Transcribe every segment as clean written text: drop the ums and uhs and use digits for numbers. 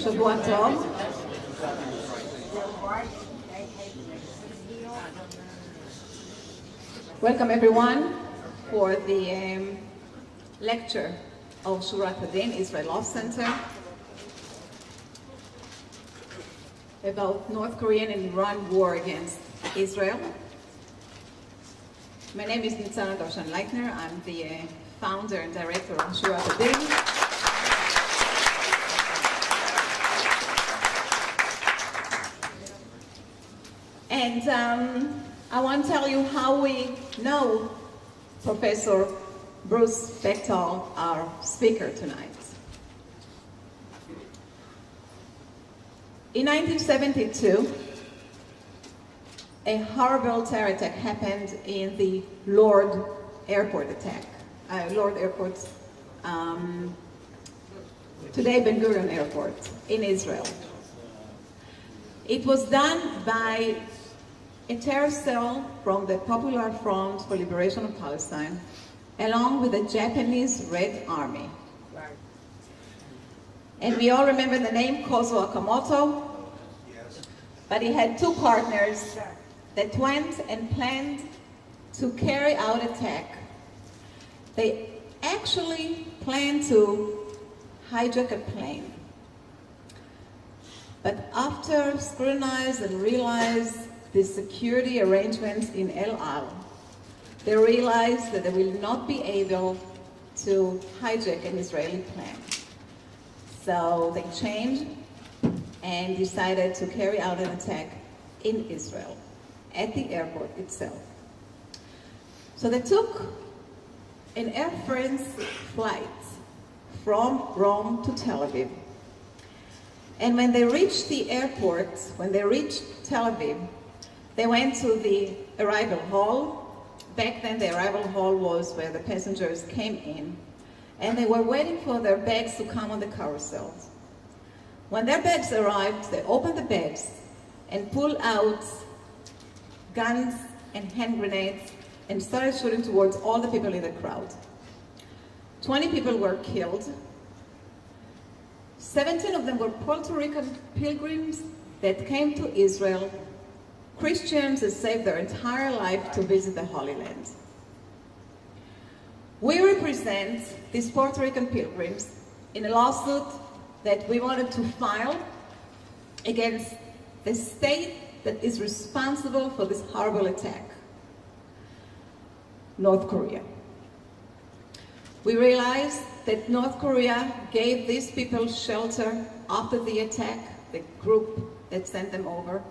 שבוע טוב. Welcome everyone for the lecture of Shurat Hadin, Israel Law Center, about North Korean and Iran war against Israel. My name is Nitzana Darshan-Leitner. I'm the founder and director of Shurat Hadin. And I want to tell you how we know Professor Bruce Bechtel, our speaker tonight. In 1972, a horrible terror attack happened in the Lord Airport attack. Lord Airport, today Ben Gurion Airport in Israel. It was done by a terror cell from the Popular Front for Liberation of Palestine, along with the Japanese Red Army. And we all remember the name Kozo Okamoto, but he had two partners that went and planned to carry out attack. They actually planned to hijack a plane. But after scrutinized and realized the security arrangements in El Al, they realized that they will not be able to hijack an Israeli plane. So they changed and decided to carry out an attack in Israel, at the airport itself. So they took an Air France flight from Rome to Tel Aviv. And when they reached the airport, when they reached Tel Aviv, they went to the arrival hall. Back then, the arrival hall was where the passengers came in, and they were waiting for their bags to come on the carousels. When their bags arrived, they opened the bags and pulled out guns and hand grenades and started shooting towards all the people in the crowd. 20 people were killed. 17 of them were Puerto Rican pilgrims that came to Israel, Christians that saved their entire life to visit the Holy Land. We represent these Puerto Rican pilgrims in a lawsuit that we wanted to file against the state that is responsible for this horrible attack, North Korea. We realized that North Korea gave these people shelter after the attack, the group that sent them over.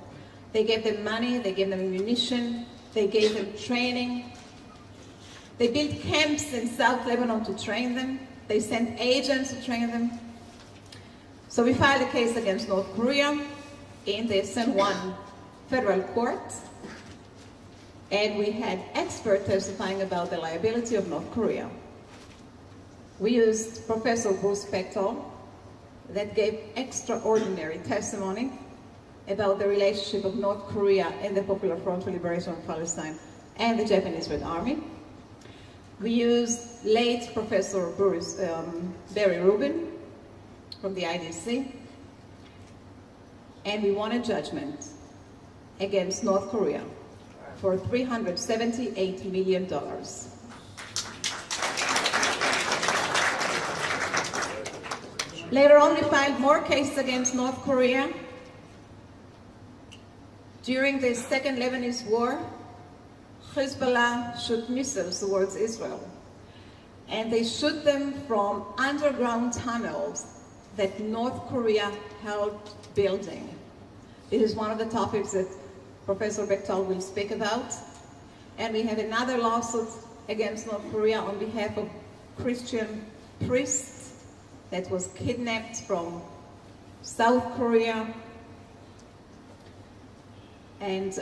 They gave them money, they gave them ammunition, they gave them training. They built camps in South Lebanon to train them. They sent agents to train them. So we filed a case against North Korea in the San Juan Federal Court. And we had experts testifying about the liability of North Korea. We used Professor Bruce Bechtel that gave extraordinary testimony about the relationship of North Korea and the Popular Front for Liberation of Palestine and the Japanese Red Army. We used late Professor Barry Rubin from the IDC, and we won a judgment against North Korea for $378 million. Later on, we filed more cases against North Korea. During the Second Lebanese War, Hezbollah shot missiles towards Israel. And they shoot them from underground tunnels that North Korea helped building. This is one of the topics that Professor Bechtel will speak about. And we have another lawsuit against North Korea on behalf of Christian priests that was kidnapped from South Korea and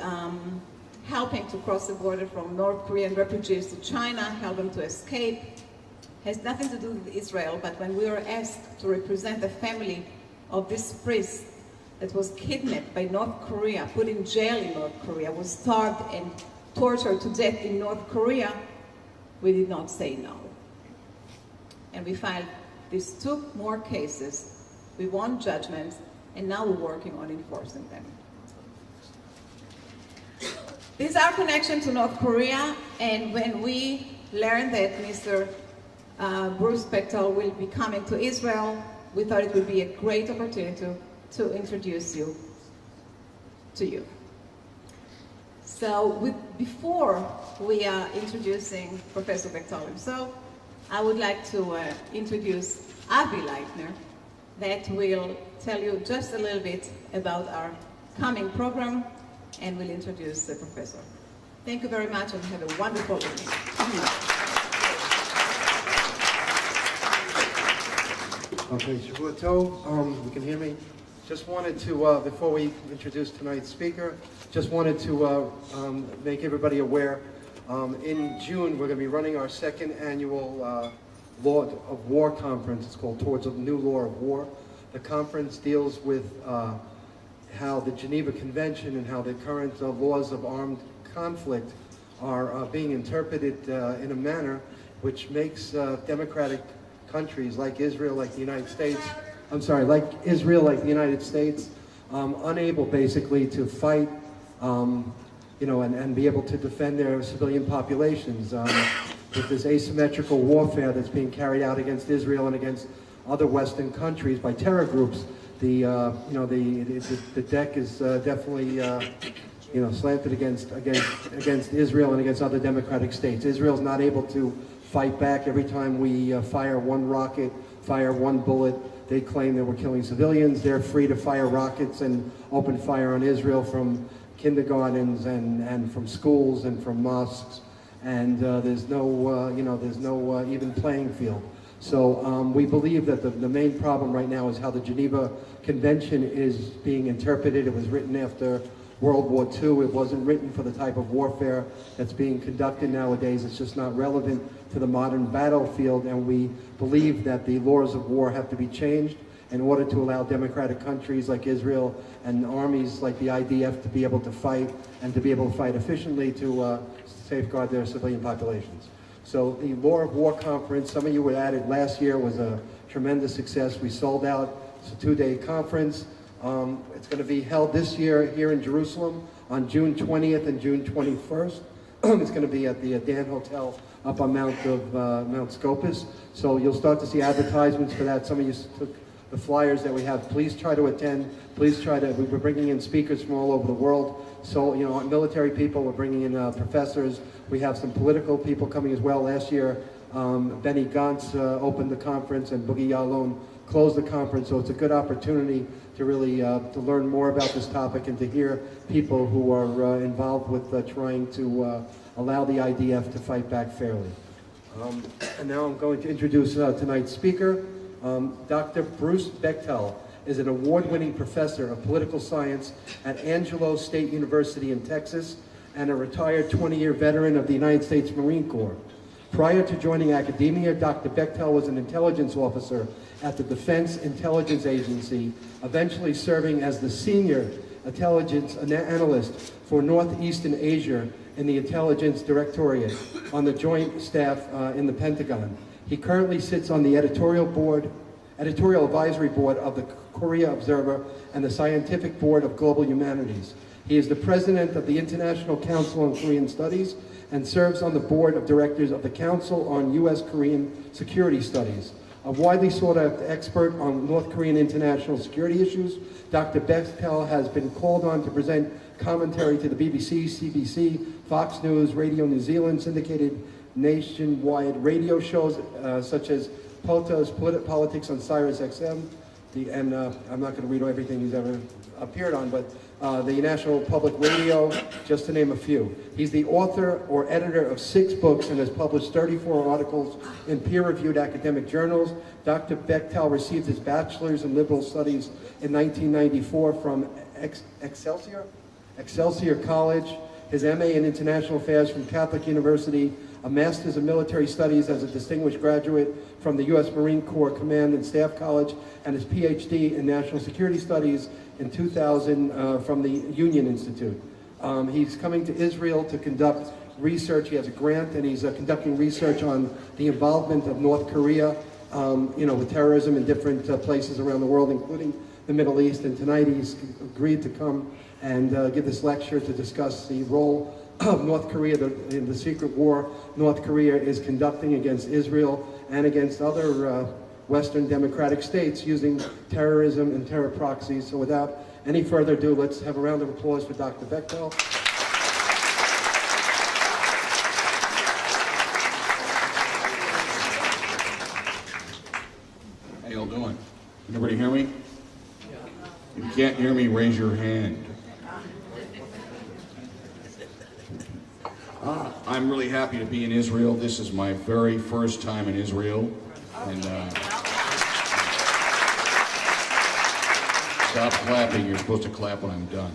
helping to cross the border from North Korean refugees to China, help them to escape. Has nothing to do with Israel, but when we were asked to represent the family of this priest that was kidnapped by North Korea, put in jail in North Korea, was starved and tortured to death in North Korea, we did not say no. and we filed these 2 more cases. We won judgments, and now we're working on enforcing them. This is our connection to North Korea, and when we learned that Mr. Bruce Bechtel will be coming to Israel, we thought it would be a great opportunity to introduce you to you. So before we are introducing Professor Bechtel himself, I would like to introduce Avi Leitner, that will tell you just a little bit about our coming program, and will introduce the professor. Thank you very much, and have a wonderful evening. Okay, Shavua Tov, you can hear me. Just wanted to, before we introduce tonight's speaker, just wanted to make everybody aware, in June we're going to be running our 2nd annual Law of War conference. It's called Towards a New Law of War. The conference deals with how the Geneva Convention and how the current laws of armed conflict are being interpreted in a manner which makes democratic countries like Israel, like the United States, unable basically to fight, and be able to defend their civilian populations with this asymmetrical warfare that's being carried out against Israel and against other Western countries by terror groups. The deck is definitely slanted against Israel and against other democratic states. Israel's not able to fight back. Every time we fire one rocket, fire one bullet, they claim that we're killing civilians. They're free to fire rockets and open fire on Israel from kindergartens and from schools and from mosques, and there's no even playing field. So we believe that the main problem right now is how the Geneva Convention is being interpreted. It was written after World War II. It wasn't written for the type of warfare that's being conducted nowadays. It's just not relevant to the modern battlefield, and we believe that the laws of war have to be changed in order to allow democratic countries like Israel and armies like the IDF to be able to fight, and to be able to fight efficiently to safeguard their civilian populations. So the Law of War Conference, some of you were at it last year, was a tremendous success. We sold out. It's a 2-day conference. It's going to be held this year here in Jerusalem on June 20th and June 21st. It's going to be at the Dan Hotel up on Mount Scopus. So you'll start to see advertisements for that. Some of you took the flyers that we have. Please try to attend. Please try to, we're bringing in speakers from all over the world. So, military people, we're bringing in professors. We have some political people coming as well. Last year, Benny Gantz opened the conference, and Boogie Yalon closed the conference. So it's a good opportunity to really to learn more about this topic and to hear people who are involved with trying to allow the IDF to fight back fairly. And now I'm going to introduce tonight's speaker. Dr. Bruce Bechtel is an award-winning professor of political science at Angelo State University in Texas and a retired 20-year veteran of the United States Marine Corps. Prior to joining academia, Dr. Bechtel was an intelligence officer at the Defense Intelligence Agency, eventually serving as the senior intelligence analyst for Northeastern Asia in the Intelligence Directorate on the Joint Staff in the Pentagon. He currently sits on the editorial advisory board of the Korea Observer and the Scientific Board of Global Humanities. He is the president of the International Council on Korean Studies and serves on the board of directors of the Council on U.S.-Korean Security Studies. A widely sought-after expert on North Korean international security issues, Dr. Bechtel has been called on to present commentary to the BBC, CBC, Fox News, Radio New Zealand, syndicated nationwide radio shows such as POTUS, Politics on Sirius XM, and I'm not going to read everything he's ever appeared on, but the National Public Radio, just to name a few. He's the author or editor of 6 books and has published 34 articles in peer-reviewed academic journals. Dr. Bechtel received his bachelor's in liberal studies in 1994 from Excelsior College, his MA in International Affairs from Catholic University, a Master's in Military Studies as a distinguished graduate from the U.S. Marine Corps Command and Staff College, and his PhD in National Security Studies in 2000 from the Union Institute. He's coming to Israel to conduct research. He has a grant, and he's conducting research on the involvement of North Korea with terrorism in different places around the world, including the Middle East. And tonight he's agreed to come and give this lecture to discuss the role of North Korea in the secret war North Korea is conducting against Israel and against other Western democratic states using terrorism and terror proxies. So without any further ado, let's have a round of applause for Dr. Bechtel. How y'all doing? Can everybody hear me? If you can't hear me, raise your hand. I'm really happy to be in Israel. This is my very first time in Israel. And stop clapping. You're supposed to clap when I'm done.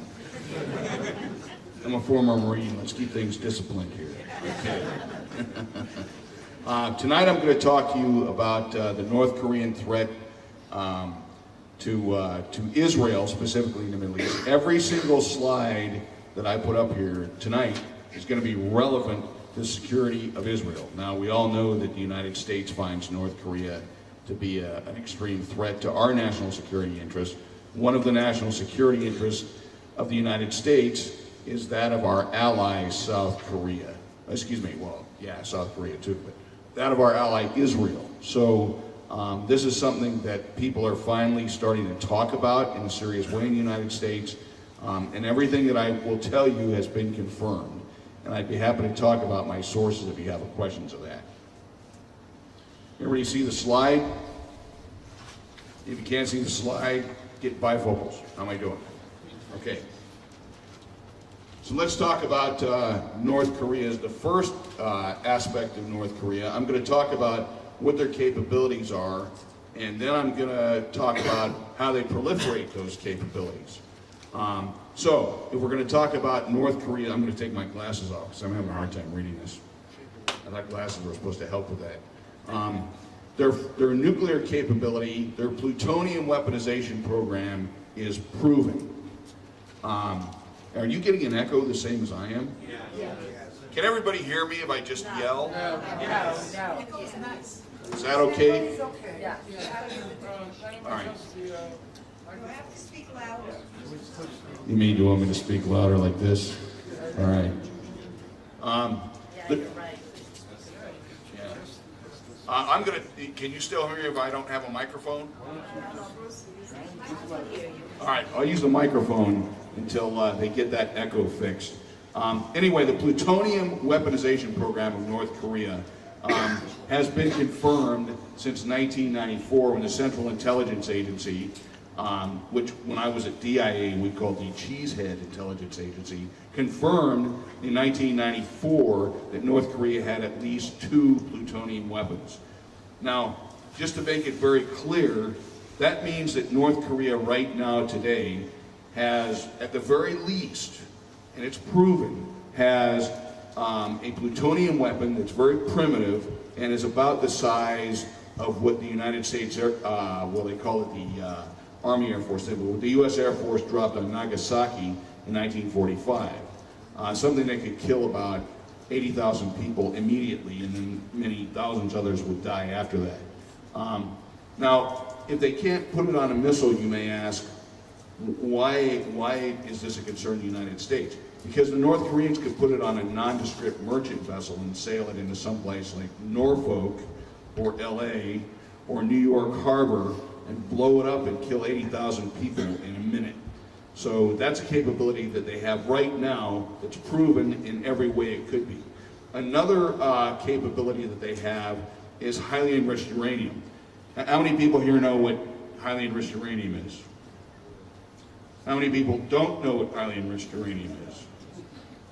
I'm a former Marine. Let's keep things disciplined here. Okay. Tonight I'm going to talk to you about the North Korean threat to Israel, specifically in the Middle East. Every single slide that I put up here tonight is going to be relevant to the security of Israel. Now, we all know that the United States finds North Korea to be an extreme threat to our national security interests. One of the national security interests of the United States is that of our ally, South Korea. Excuse me, well, yeah, South Korea too, but that of our ally, Israel. So this is something that people are finally starting to talk about in a serious way in the United States. And everything that I will tell you has been confirmed. And I'd be happy to talk about my sources if you have questions of that. Everybody see the slide? If you can't see the slide, get bifocals. How am I doing? Okay. So let's talk about North Korea. The first aspect of North Korea, I'm going to talk about what their capabilities are, and then I'm going to talk about how they proliferate those capabilities. So, if we're going to talk about North Korea, I'm going to take my glasses off because I'm having a hard time reading this. I thought glasses were supposed to help with that. Their nuclear capability, their plutonium weaponization program is proven. Are you getting an echo the same as I am? Yeah. Can everybody hear me if I just yell? No. Is that okay? It's okay. Yeah. All right. Do I have to speak louder? You mean you want me to speak louder like this? All right. You're right. Yeah. I'm gonna. Can you still hear me if I don't have a microphone? All right. I'll use the microphone until they get that echo fixed. Anyway, the plutonium weaponization program of North Korea has been confirmed since 1994 when the Central Intelligence Agency, which when I was at DIA we called the Cheesehead Intelligence Agency, confirmed in 1994 that North Korea had at least 2 plutonium weapons. Now, just to make it very clear, that means that North Korea right now today has, at the very least, and it's proven, has a plutonium weapon that's very primitive and is about the size of what the United States, they call it the Army Air Force, what the U.S. Air Force dropped on Nagasaki in 1945. Something that could kill about 80,000 people immediately, and then many thousands others would die after that. Now, if they can't put it on a missile, you may ask, why is this a concern in the United States? Because the North Koreans could put it on a nondescript merchant vessel and sail it into someplace like Norfolk or LA or New York Harbor and blow it up and kill 80,000 people in a minute. So that's a capability that they have right now that's proven in every way it could be. Another capability that they have is highly enriched uranium. How many people here know what highly enriched uranium is? How many people don't know what highly enriched uranium is?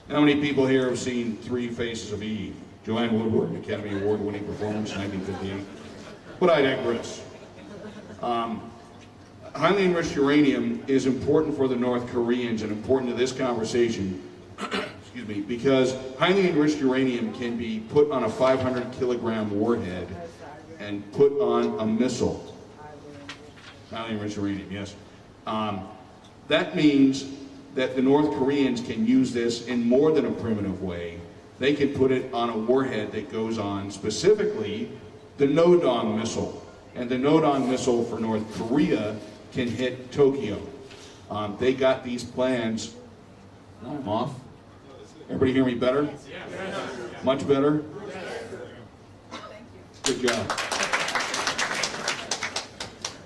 How many people here have seen Three Faces of Eve? Joanne Woodward, Academy Award-winning performance, 1958. But I digress. Highly enriched uranium is important for the North Koreans and important to this conversation, excuse me, because highly enriched uranium can be put on a 500-kilogram warhead and put on a missile. Highly enriched uranium, yes. That means that the North Koreans can use this in more than a primitive way. They can put it on a warhead that goes on specifically the No-Dong missile. And the Nodon missile for North Korea can hit Tokyo. They got these plans. I'm off. Everybody hear me better? Much better? Good job.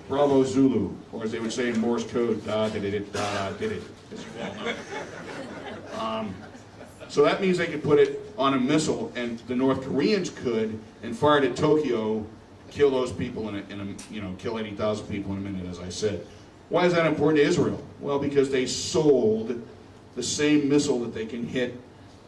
Bravo Zulu, or as they would say in Morse code, da did it, da did it. So that means they could put it on a missile, and the North Koreans could, and fire it at Tokyo, kill those people kill 80,000 people in a minute, as I said. Why is that important to Israel? Well, because they sold the same missile that they can hit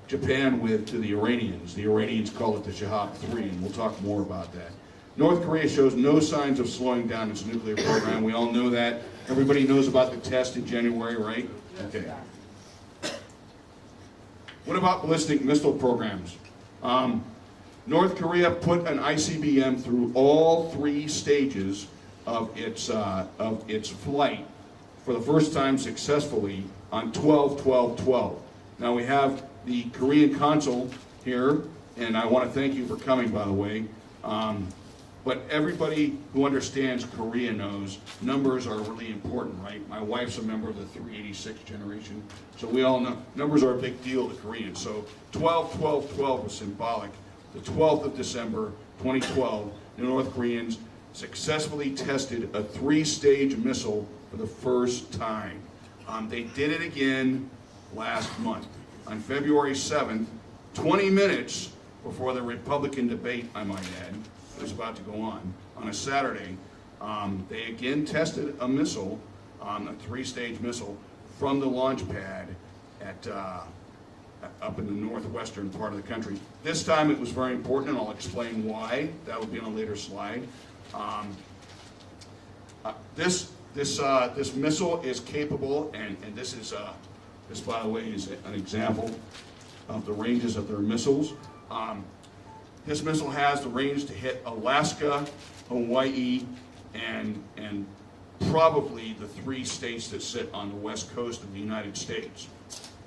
Japan with to the Iranians. The Iranians call it the Shahab 3, and we'll talk more about that. North Korea shows no signs of slowing down its nuclear program. We all know that. Everybody knows about the test in January, right? Okay. What about ballistic missile programs? North Korea put an ICBM through all 3 stages of its flight for the first time successfully on 12/12/12. Now we have the Korean consul here, and I want to thank you for coming, by the way. But everybody who understands Korea knows numbers are really important, right? My wife's a member of the 386 generation, so we all know numbers are a big deal to Koreans. So 12/12/12 was symbolic. The 12th of December, 2012, the North Koreans successfully tested a 3-stage missile for the first time. They did it again last month. On February 7th, 20 minutes before the Republican debate, I might add, was about to go on a Saturday, they again tested a missile, a 3-stage missile, from the launch pad up in the northwestern part of the country. This time it was very important, and I'll explain why. That will be on a later slide. This missile is capable, and this by the way is an example of the ranges of their missiles. This missile has the range to hit Alaska, Hawaii, and probably the 3 states that sit on the west coast of the United States,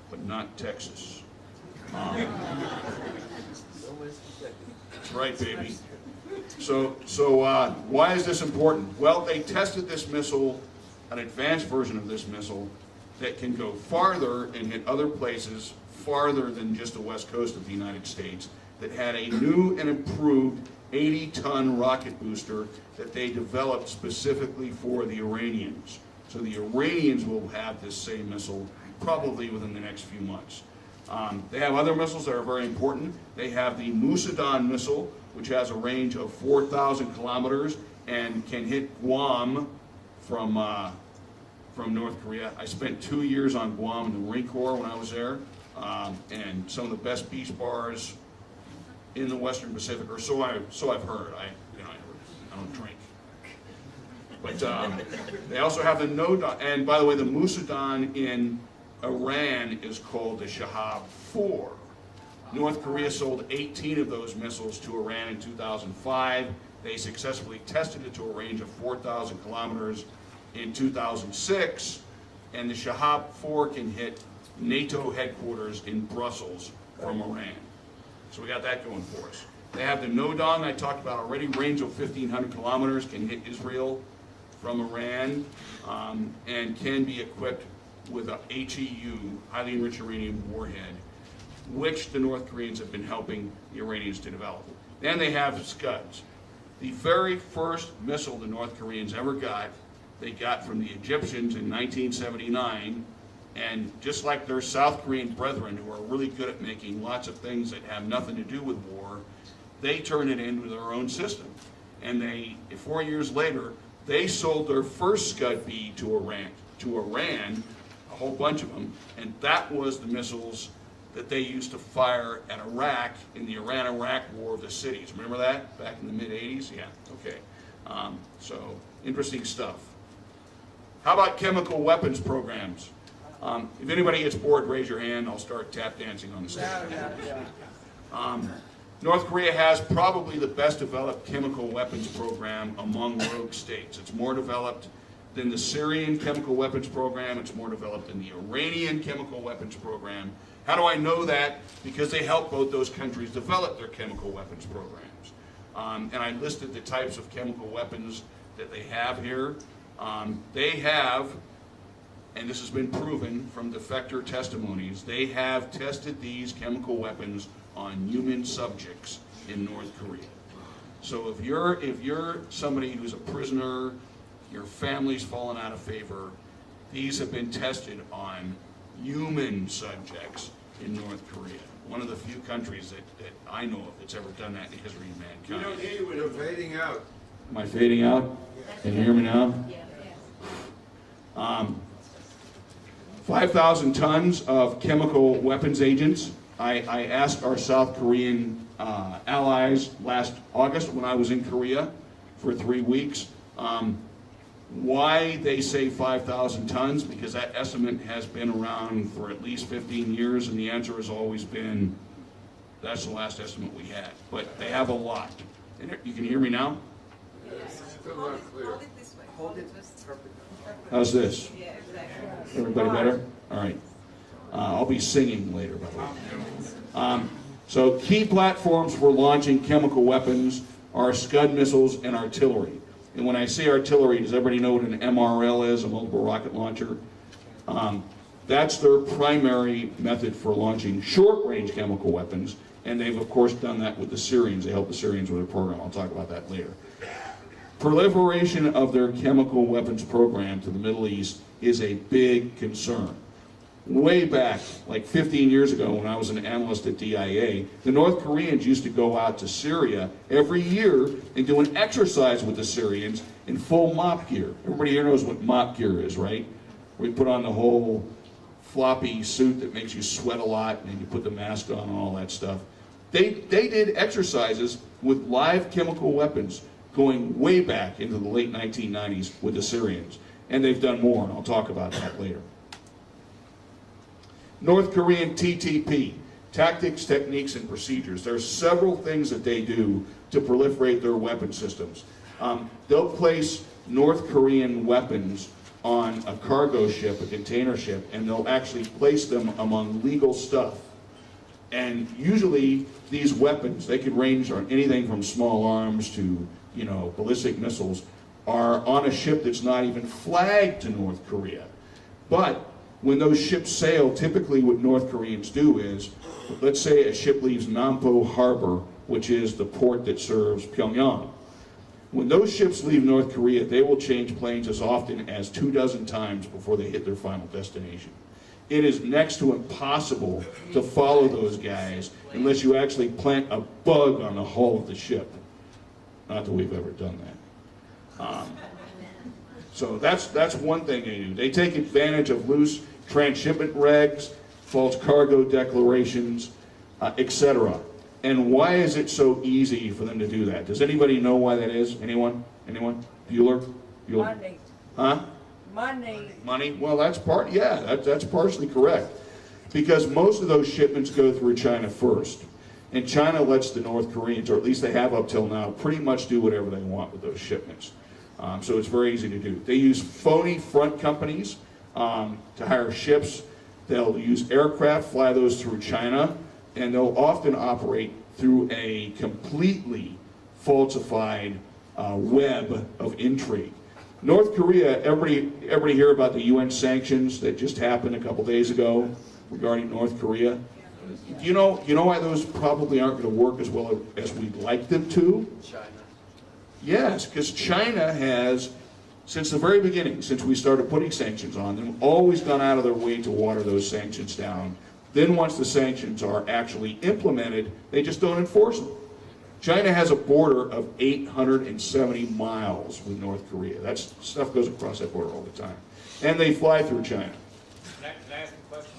but not Texas. That's right, baby. So why is this important? Well, they tested this missile, an advanced version of this missile, that can go farther and hit other places farther than just the west coast of the United States, that had a new and improved 80-ton rocket booster that they developed specifically for the Iranians. So the Iranians will have this same missile probably within the next few months. They have other missiles that are very important. They have the Musadon missile, which has a range of 4,000 kilometers and can hit Guam from North Korea. I spent 2 years on Guam in the Marine Corps when I was there, and some of the best beach bars in the Western Pacific, or so I've heard. I don't drink. But they also have the Nodon, and by the way, the Musadon in Iran is called the Shahab 4. North Korea sold 18 of those missiles to Iran in 2005. They successfully tested it to a range of 4,000 kilometers in 2006, and the Shahab 4 can hit NATO headquarters in Brussels from Iran. So we got that going for us. They have the Nodon I talked about already, range of 1,500 kilometers, can hit Israel from Iran, and can be equipped with a HEU, highly enriched uranium warhead, which the North Koreans have been helping the Iranians to develop. Then they have Scuds. The very first missile the North Koreans ever got, they got from the Egyptians in 1979, and just like their South Korean brethren, who are really good at making lots of things that have nothing to do with war, they turned it into their own system. And 4 years later, they sold their first Scud B to Iran, a whole bunch of them, and that was the missiles that they used to fire at Iraq in the Iran-Iraq War of the Cities. Remember that back in the mid-'80s? Yeah, okay. So interesting stuff. How about chemical weapons programs? If anybody gets bored, raise your hand. I'll start tap dancing on the stage. North Korea has probably the best developed chemical weapons program among rogue states. It's more developed than the Syrian chemical weapons program. It's more developed than the Iranian chemical weapons program. How do I know that? Because they helped both those countries develop their chemical weapons programs. And I listed the types of chemical weapons that they have here. They have, and this has been proven from defector testimonies, they have tested these chemical weapons on human subjects in North Korea. So if you're somebody who's a prisoner, your family's fallen out of favor, these have been tested on human subjects in North Korea. One of the few countries that I know of that's ever done that in the history of mankind. We don't hear you, you're fading out. Am I fading out? Can you hear me now? 5,000 tons of chemical weapons agents. I asked our South Korean allies last August when I was in Korea for 3 weeks why they say 5,000 tons, because that estimate has been around for at least 15 years, and the answer has always been, that's the last estimate we had. But they have a lot. And you can hear me now? Still not clear. Hold it this way. Hold it perfect. How's this? Yeah, exactly. Everybody better? All right. I'll be singing later, by the way. So key platforms for launching chemical weapons are Scud missiles and artillery. And when I say artillery, does everybody know what an MRL is, a multiple rocket launcher? That's their primary method for launching short-range chemical weapons, and they've of course done that with the Syrians. They helped the Syrians with their program. I'll talk about that later. Proliferation of their chemical weapons program to the Middle East is a big concern. Way back, like 15 years ago when I was an analyst at DIA, the North Koreans used to go out to Syria every year and do an exercise with the Syrians in full mop gear. Everybody here knows what mop gear is, right? We put on the whole floppy suit that makes you sweat a lot, and then you put the mask on and all that stuff. They did exercises with live chemical weapons going way back into the late 1990s with the Syrians. And they've done more, and I'll talk about that later. North Korean TTP, tactics, techniques, and procedures. There are several things that they do to proliferate their weapon systems. They'll place North Korean weapons on a cargo ship, a container ship, and they'll actually place them among legal stuff. And usually these weapons, they could range on anything from small arms to, ballistic missiles, are on a ship that's not even flagged to North Korea. But when those ships sail, typically what North Koreans do is, let's say a ship leaves Nampo Harbor, which is the port that serves Pyongyang. When those ships leave North Korea, they will change planes as often as 24 times before they hit their final destination. It is next to impossible to follow those guys unless you actually plant a bug on the hull of the ship. Not that we've ever done that. So that's one thing they do. They take advantage of loose transshipment regs, false cargo declarations, etc. And why is it so easy for them to do that? Does anybody know why that is? Anyone? Bueller? Money. Huh? Money? Well, that's that's partially correct. Because most of those shipments go through China first. And China lets the North Koreans, or at least they have up till now, pretty much do whatever they want with those shipments. So it's very easy to do. They use phony front companies to hire ships. They'll use aircraft, fly those through China, and they'll often operate through a completely falsified web of intrigue. North Korea, everybody hear about the UN sanctions that just happened a couple days ago regarding North Korea? Do you know why those probably aren't going to work as well as we'd like them to? China. Yes, because China has, since the very beginning, since we started putting sanctions on them, always gone out of their way to water those sanctions down. Then once the sanctions are actually implemented, they just don't enforce them. China has a border of 870 miles with North Korea. That stuff goes across that border all the time. And they fly through China. Can I ask a question?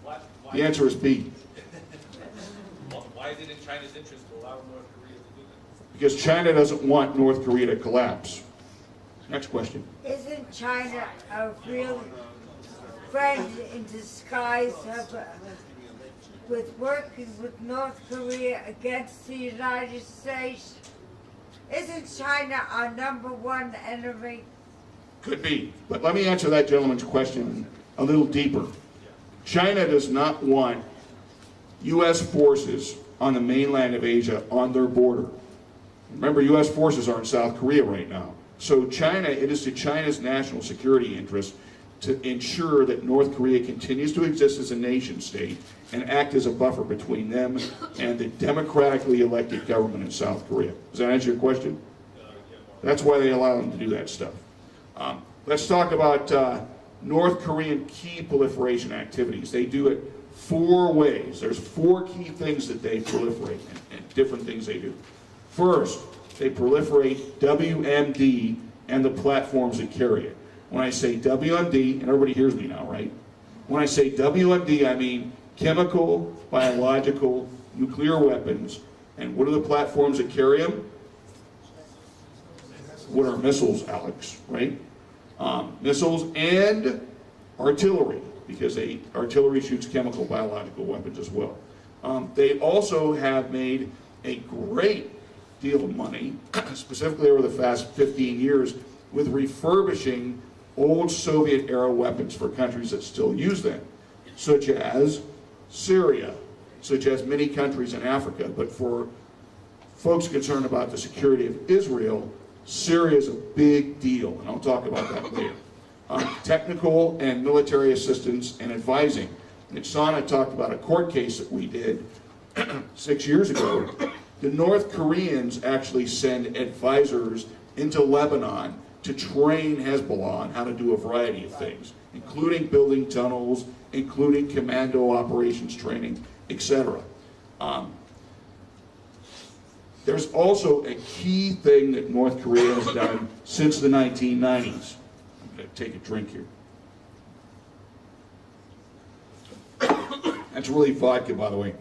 Why The answer is B. Why is it in China's interest to allow North Korea to do that? Because China doesn't want North Korea to collapse. Next question. Isn't China a real friend in disguise with working with North Korea against the United States? Isn't China our #1 enemy? Could be. But let me answer that gentleman's question a little deeper. China does not want U.S. forces on the mainland of Asia on their border. Remember, U.S. forces are in South Korea right now. So China, it is to China's national security interest to ensure that North Korea continues to exist as a nation state and act as a buffer between them and the democratically elected government in South Korea. Does that answer your question? That's why they allow them to do that stuff. Let's talk about North Korean key proliferation activities. They do it 4 ways. There's 4 key things that they proliferate and different things they do. First, they proliferate WMD and the platforms that carry it. When I say WMD, and everybody hears me now, right? When I say WMD, I mean chemical, biological, nuclear weapons. And what are the platforms that carry them? What are missiles, Alex, right? Missiles and artillery, because artillery shoots chemical, biological weapons as well. They also have made a great deal of money, specifically over the past 15 years, with refurbishing old Soviet-era weapons for countries that still use them, such as Syria, such as many countries in Africa. But for folks concerned about the security of Israel, Syria is a big deal, and I'll talk about that later. Technical and military assistance and advising. Niksana talked about a court case that we did 6 years ago. The North Koreans actually send advisors into Lebanon to train Hezbollah on how to do a variety of things, including building tunnels, including commando operations training, etc. There's also a key thing that North Korea has done since the 1990s. I'm going to take a drink here. That's really vodka, by the way.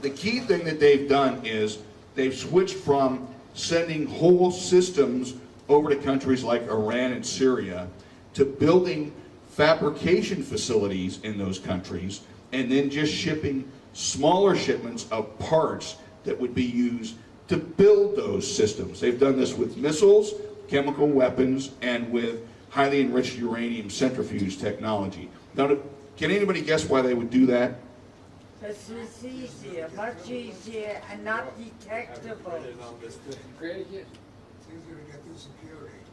The key thing that they've done is they've switched from sending whole systems over to countries like Iran and Syria to building fabrication facilities in those countries and then just shipping smaller shipments of parts that would be used to build those systems. They've done this with missiles, chemical weapons, and with highly enriched uranium centrifuge technology. Now, can anybody guess why they would do that? This is easier, much easier, and not detectable.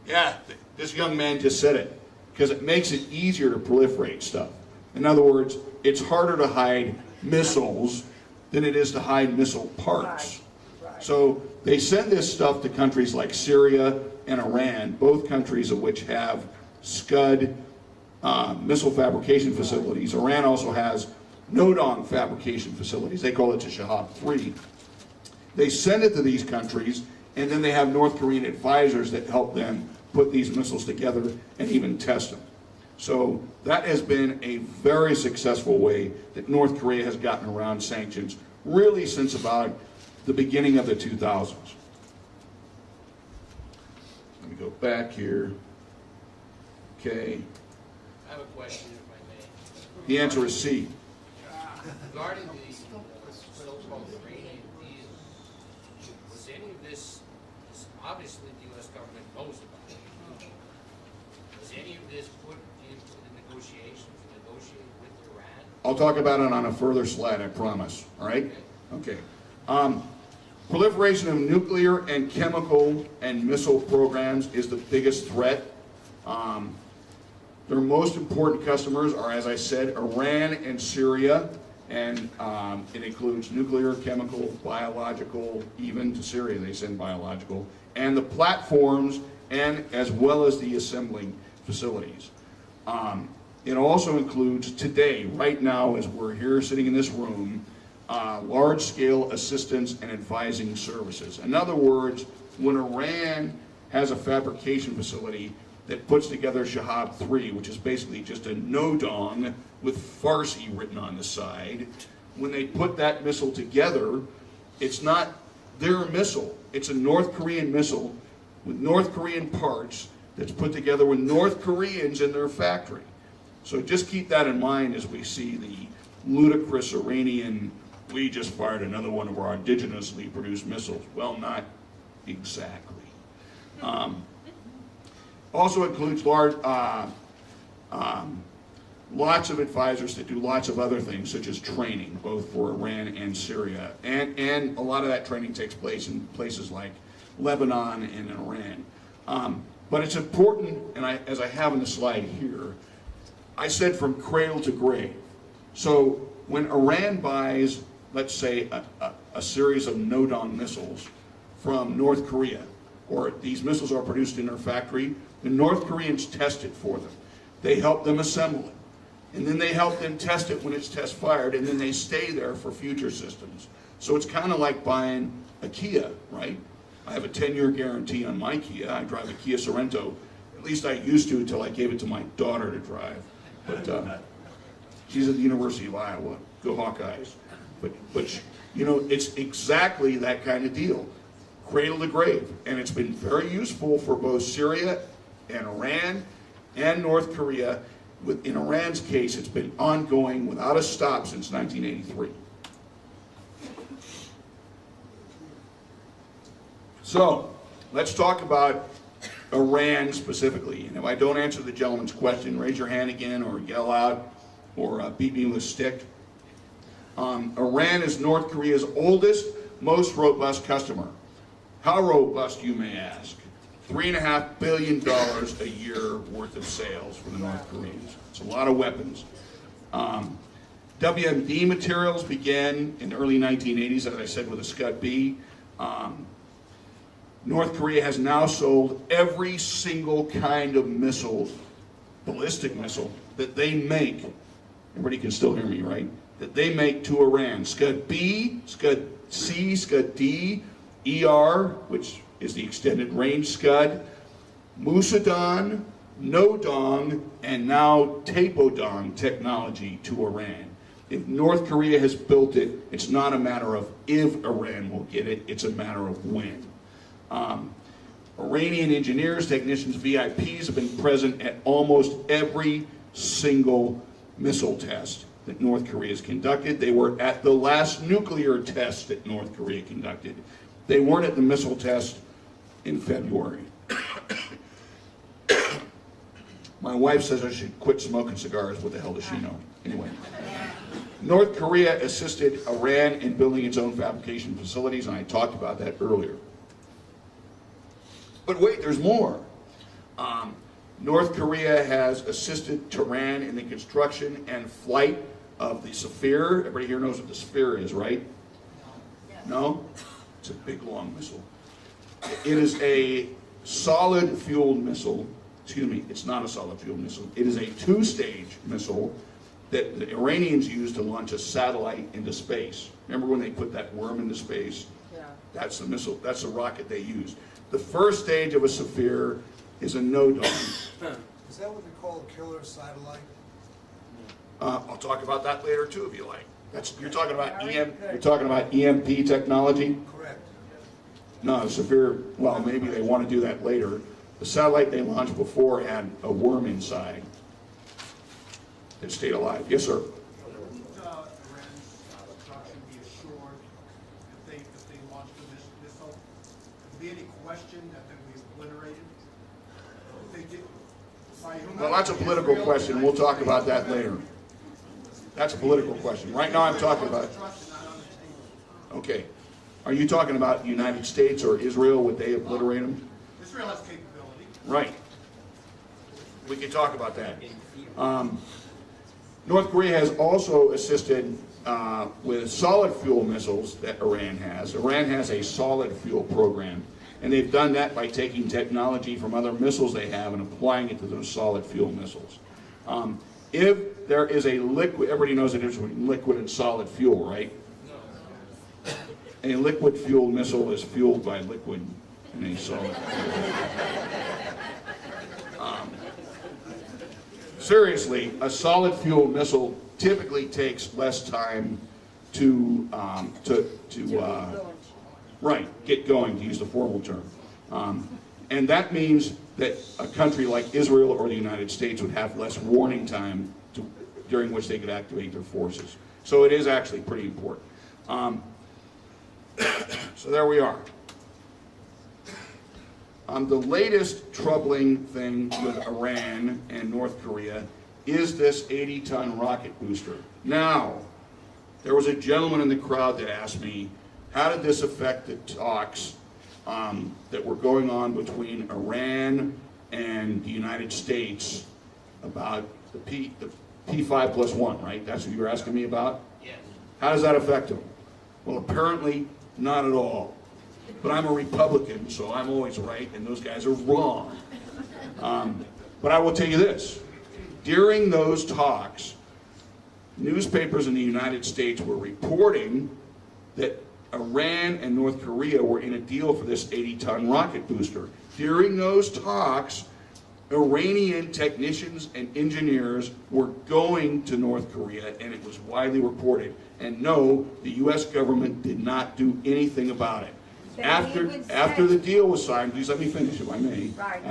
Yeah, this young man just said it. Because it makes it easier to proliferate stuff. In other words, it's harder to hide missiles than it is to hide missile parts. Right. So they send this stuff to countries like Syria and Iran, both countries of which have Scud missile fabrication facilities. Iran also has Nodong fabrication facilities. They call it the Shahab 3. They send it to these countries, and then they have North Korean advisors that help them put these missiles together and even test them. So that has been a very successful way that North Korea has gotten around sanctions, really since about the beginning of the 2000s. Let me go back here. Okay. I have a question, if I may. The answer is C. Regarding the so-called Iranian deal, was any of this obviously the U.S. government knows about it. Was any of this put into the negotiations to negotiate with Iran? I'll talk about it on a further slide, I promise. All right? Okay. Proliferation of nuclear and chemical and missile programs is the biggest threat. Their most important customers are, as I said, Iran and Syria, and it includes nuclear, chemical, biological, even to Syria they send biological, and the platforms, and as well as the assembling facilities. It also includes today, right now, as we're here sitting in this room, large-scale assistance and advising services. In other words, when Iran has a fabrication facility that puts together Shahab 3, which is basically just a Nodong with Farsi written on the side, when they put that missile together, it's not their missile. It's a North Korean missile with North Korean parts that's put together with North Koreans in their factory. So just keep that in mind as we see the ludicrous Iranian, we just fired another one of our indigenously produced missiles. Well, not exactly. Also includes large lots of advisors that do lots of other things, such as training, both for Iran and Syria. And a lot of that training takes place in places like Lebanon and Iran. But it's important, and as I have in the slide here, I said from cradle to grave. So when Iran buys, let's say, a series of no-dong missiles from North Korea, or these missiles are produced in their factory, the North Koreans test it for them. They help them assemble it. And then they help them test it when it's test fired, and then they stay there for future systems. So it's kind of like buying a Kia, right? I have a 10-year guarantee on my Kia. I drive a Kia Sorento. At least I used to until I gave it to my daughter to drive. But she's at the University of Iowa. Go Hawkeyes. But you know, it's exactly that kind of deal. Cradle to grave. And it's been very useful for both Syria and Iran and North Korea. In Iran's case, it's been ongoing without a stop since 1983. So, let's talk about Iran specifically. And if I don't answer the gentleman's question, raise your hand again or yell out or beat me with a stick. Iran is North Korea's oldest, most robust customer. How robust, you may ask? $3.5 billion a year worth of sales for the North Koreans. It's a lot of weapons. WMD materials began in the early 1980s, as I said, with a Scud-B. North Korea has now sold every single kind of missile, ballistic missile, that they make. Everybody can still hear me, right? That they make to Iran. Scud-B, Scud-C, Scud-D, ER, which is the extended range Scud, Musadon, No-Dong, and now Tapo-Dong technology to Iran. If North Korea has built it, it's not a matter of if Iran will get it, it's a matter of when. Iranian engineers, technicians, VIPs have been present at almost every single missile test that North Korea has conducted. They were at the last nuclear test that North Korea conducted. They weren't at the missile test in February. My wife says I should quit smoking cigars. What the hell does she know? Anyway. North Korea assisted Iran in building its own fabrication facilities, and I talked about that earlier. But wait, there's more. North Korea has assisted Tehran in the construction and flight of the Sphere. Everybody here knows what the Sphere is, right? No? It's a big, long missile. It is a solid-fueled missile. Excuse me, it's not a solid-fueled missile. It is a two-stage missile that the Iranians used to launch a satellite into space. Remember when they put that worm into space? Yeah. That's the missile. That's the rocket they used. The first stage of a Sphere is a no-dome. Is that what they call a killer satellite? I'll talk about that later too, if you like. You're talking about EMP technology. Correct. No, Sphere. Well, maybe they want to do that later. The satellite they launched before had a worm inside that stayed alive. Yes, sir. Wouldn't Iran's destruction be assured if they launched a missile? Would there be any question that they'd be obliterated? If they did, Well, that's a political question. We'll talk about that later. That's a political question. Right now I'm talking about... Okay. Are you talking about the United States or Israel? Would they obliterate them? Israel has capability. Right. We can talk about that. North Korea has also assisted with solid fuel missiles that Iran has. Iran has a solid fuel program, and they've done that by taking technology from other missiles they have and applying it to those solid fuel missiles. If there is a liquid, everybody knows the difference between liquid and solid fuel, right? A liquid fueled missile is fueled by liquid in a solid fuel. Seriously, a solid fuel missile typically takes less time to get going, to use the formal term. And that means that a country like Israel or the United States would have less warning time during which they could activate their forces. So it is actually pretty important. So there we are. The latest troubling thing with Iran and North Korea is this 80-ton rocket booster. Now, there was a gentleman in the crowd that asked me, how did this affect the talks that were going on between Iran and the United States about the P5+1, right? That's what you were asking me about? Yes. How does that affect them? Well, apparently not at all. But I'm a Republican, so I'm always right, and those guys are wrong. But I will tell you this. During those talks, newspapers in the United States were reporting that Iran and North Korea were in a deal for this 80-ton rocket booster. During those talks, Iranian technicians and engineers were going to North Korea, and it was widely reported. And no, the U.S. government did not do anything about it. After the deal was signed, please let me finish if I may. Right.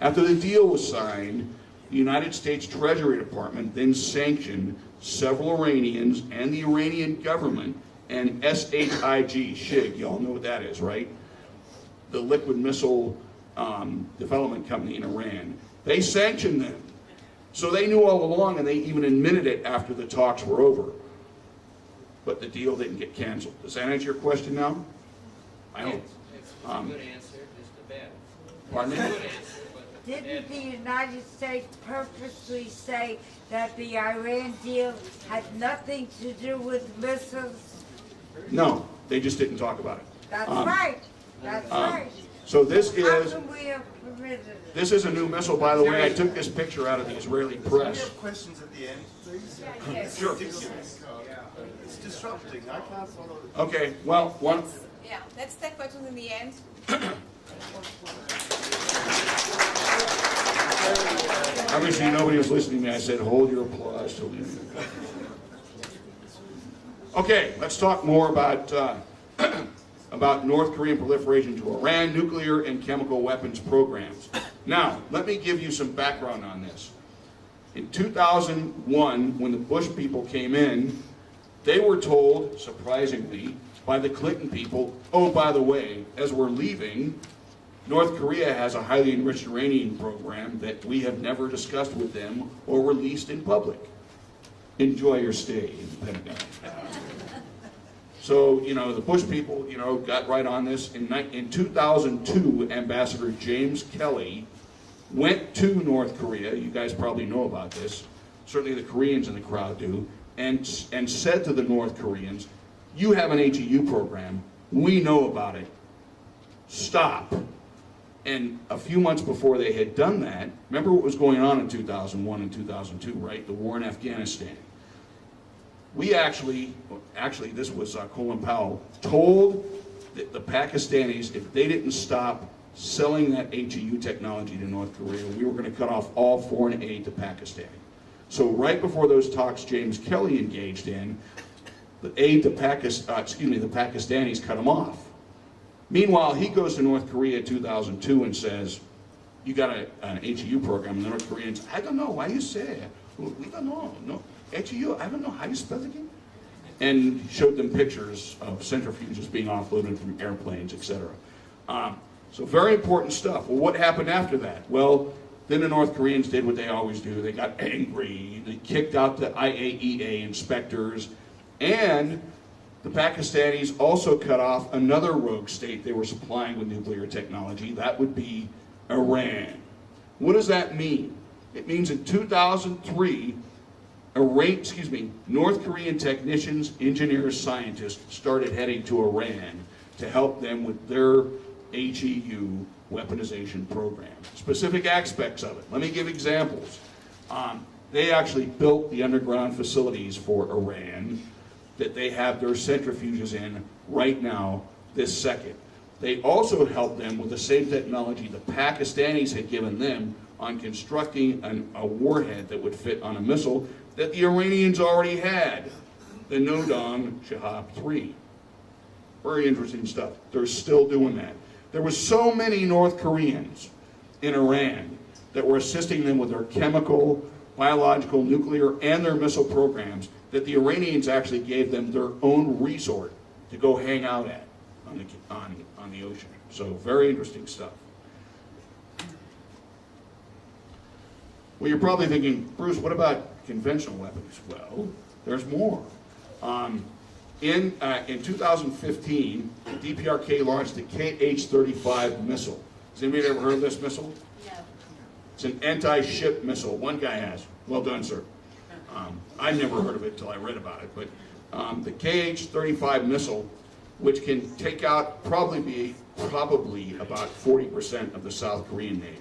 After the deal was signed, the United States Treasury Department then sanctioned several Iranians and the Iranian government and SHIG, y'all know what that is, right? The liquid missile development company in Iran. They sanctioned them. So they knew all along, and they even admitted it after the talks were over. But the deal didn't get canceled. Does that answer your question now? I hope. It's a good answer, just a bad Pardon me? one. Good answer, but Didn't the United States purposely say that the Iran deal had nothing to do with missiles? No, they just didn't talk about it. That's right. That's right. So this How is come we have permitted it? this is a new missile, by the way. I took this picture out of the Israeli Can we press. have questions at the end, please? Sure. Ridiculous. It's disrupting. I can't follow it. Okay, well, one. Yeah, let's take questions in the end. Obviously, nobody was listening to me. I said, hold your applause till the end. Okay, let's talk more about about North Korean proliferation to Iran, nuclear and chemical weapons programs. Now, let me give you some background on this. In 2001, when the Bush people came in, they were told, surprisingly, by the Clinton people, oh, by the way, as we're leaving, North Korea has a highly enriched uranium program that we have never discussed with them or released in public. Enjoy your stay in the Pentagon. So, the Bush people, got right on this. In 2002, Ambassador James Kelly went to North Korea. You guys probably know about this. Certainly the Koreans in the crowd do. And said to the North Koreans, you have an HEU program. We know about it. Stop. And a few months before they had done that, remember what was going on in 2001 and 2002, right? The war in Afghanistan. We actually, this was Colin Powell, told the Pakistanis if they didn't stop selling that HEU technology to North Korea, we were going to cut off all foreign aid to Pakistan. So right before those talks James Kelly engaged in, the aid to the Pakistanis cut him off. Meanwhile, he goes to North Korea in 2002 and says, you got an HEU program, and the North Koreans, I don't know, why you say it? We don't know. No, HEU, I don't know, how you spell it again? And showed them pictures of centrifuges being offloaded from airplanes, etc. So very important stuff. Well, what happened after that? Well, then the North Koreans did what they always do. They got angry. They kicked out the IAEA inspectors. And the Pakistanis also cut off another rogue state they were supplying with nuclear technology. That would be Iran. What does that mean? It means in 2003, North Korean technicians, engineers, scientists started heading to Iran to help them with their HEU weaponization program. Specific aspects of it. Let me give examples. They actually built the underground facilities for Iran that they have their centrifuges in right now, this second. They also helped them with the same technology the Pakistanis had given them on constructing a warhead that would fit on a missile that the Iranians already had, the Nodong Shahab 3. Very interesting stuff. They're still doing that. There were so many North Koreans in Iran that were assisting them with their chemical, biological, nuclear, and their missile programs that the Iranians actually gave them their own resort to go hang out at on the ocean. So very interesting stuff. Well, you're probably thinking, Bruce, what about conventional weapons? Well, there's more. In 2015, DPRK launched the KH-35 missile. Has anybody ever heard of this missile? No. It's an anti-ship missile. One guy has. Well done, sir. I never heard of it until I read about it. But the KH-35 missile, which can take out probably about 40% of the South Korean Navy.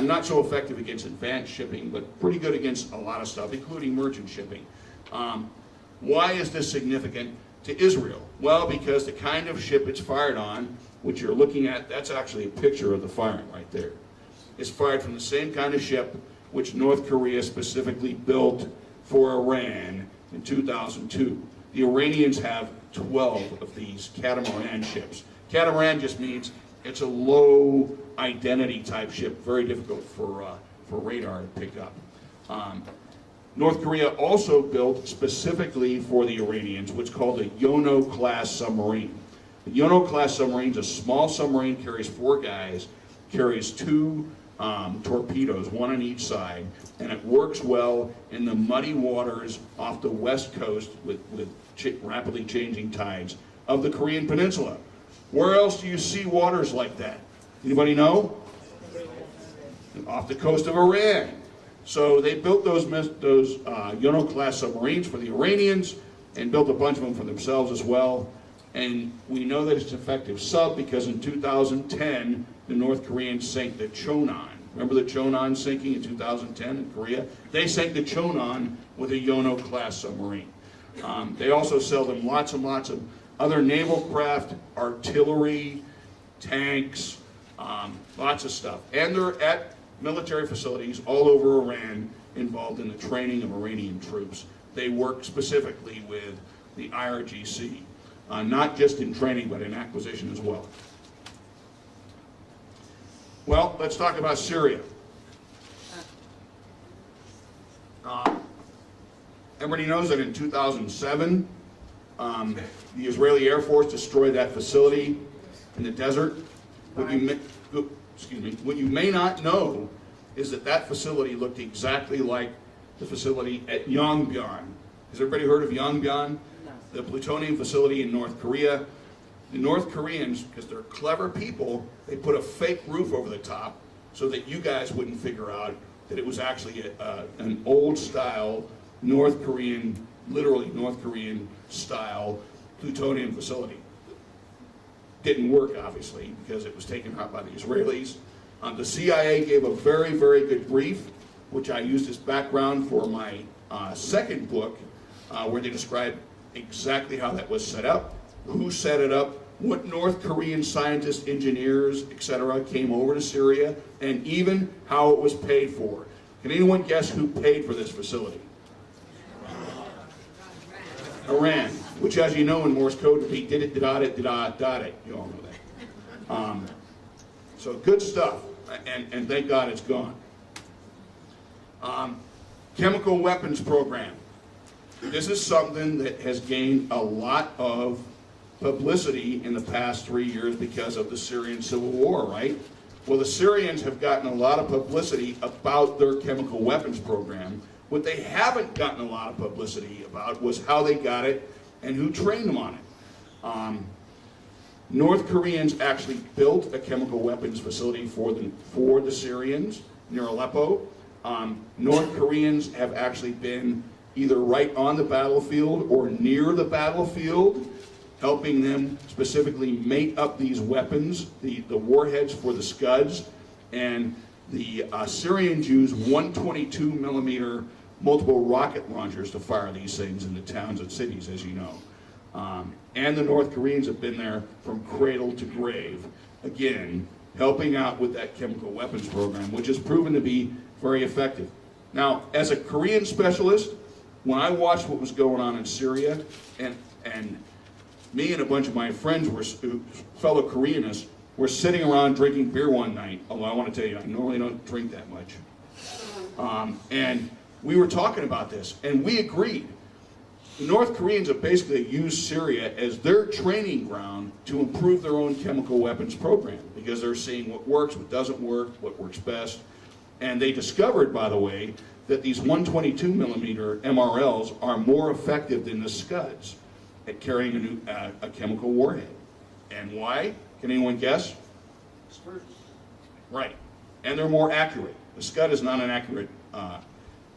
Not so effective against advanced shipping, but pretty good against a lot of stuff, including merchant shipping. Why is this significant to Israel? Well, because the kind of ship it's fired on, which you're looking at, that's actually a picture of the firing right there. It's fired from the same kind of ship which North Korea specifically built for Iran in 2002. The Iranians have 12 of these catamaran ships. Catamaran just means it's a low identity type ship, very difficult for radar to pick up. North Korea also built specifically for the Iranians what's called a Yono-class submarine. The Yono-class submarine is a small submarine, carries 4 guys, carries 2 torpedoes, 1 on each side, and it works well in the muddy waters off the west coast with rapidly changing tides of the Korean Peninsula. Where else do you see waters like that? Anybody know? Off the coast of Iran. So they built those Yono-class submarines for the Iranians and built a bunch of them for themselves as well. And we know that it's an effective sub because in 2010, the North Koreans sank the Chonan. Remember the Chonan sinking in 2010 in Korea? They sank the Chonan with a Yono-class submarine. They also sell them lots and lots of other naval craft, artillery, tanks, lots of stuff. And they're at military facilities all over Iran involved in the training of Iranian troops. They work specifically with the IRGC, not just in training, but in acquisition as well. Well, let's talk about Syria. Everybody knows that in 2007, the Israeli Air Force destroyed that facility in the desert. What you may not know is that facility looked exactly like the facility at Yongbyon. Has everybody heard of Yongbyon? No. The plutonium facility in North Korea. The North Koreans, because they're clever people, they put a fake roof over the top so that you guys wouldn't figure out that it was actually an old style North Korean, literally North Korean style plutonium facility. Didn't work, obviously, because it was taken out by the Israelis. The CIA gave a very, very good brief, which I used as background for my second book, where they describe exactly how that was set up, who set it up, what North Korean scientists, engineers, etc. came over to Syria, and even how it was paid for. Can anyone guess who paid for this facility? Iran, which, as you know, in Morse code would be did it, dot it, dot it. You all know that. So good stuff, and thank God it's gone. Chemical weapons program. This is something that has gained a lot of publicity in the past 3 years because of the Syrian civil war, right? Well, the Syrians have gotten a lot of publicity about their chemical weapons program. What they haven't gotten a lot of publicity about was how they got it and who trained them on it. North Koreans actually built a chemical weapons facility for the Syrians near Aleppo. North Koreans have actually been either right on the battlefield or near the battlefield, helping them specifically mate up these weapons, the warheads for the Scuds, and the Syrians use 122 millimeter multiple rocket launchers to fire these things into towns and cities, as you know. And the North Koreans have been there from cradle to grave, again, helping out with that chemical weapons program, which has proven to be very effective. Now, as a Korean specialist, when I watched what was going on in Syria, and me and a bunch of my friends, fellow Koreanists, were sitting around drinking beer one night, although I want to tell you, I normally don't drink that much. And we were talking about this, and we agreed. The North Koreans have basically used Syria as their training ground to improve their own chemical weapons program, because they're seeing what works, what doesn't work, what works best. And they discovered, by the way, that these 122 millimeter MRLs are more effective than the Scuds at carrying a chemical warhead. And why? Can anyone guess? Right. And they're more accurate. The Scud is not an accurate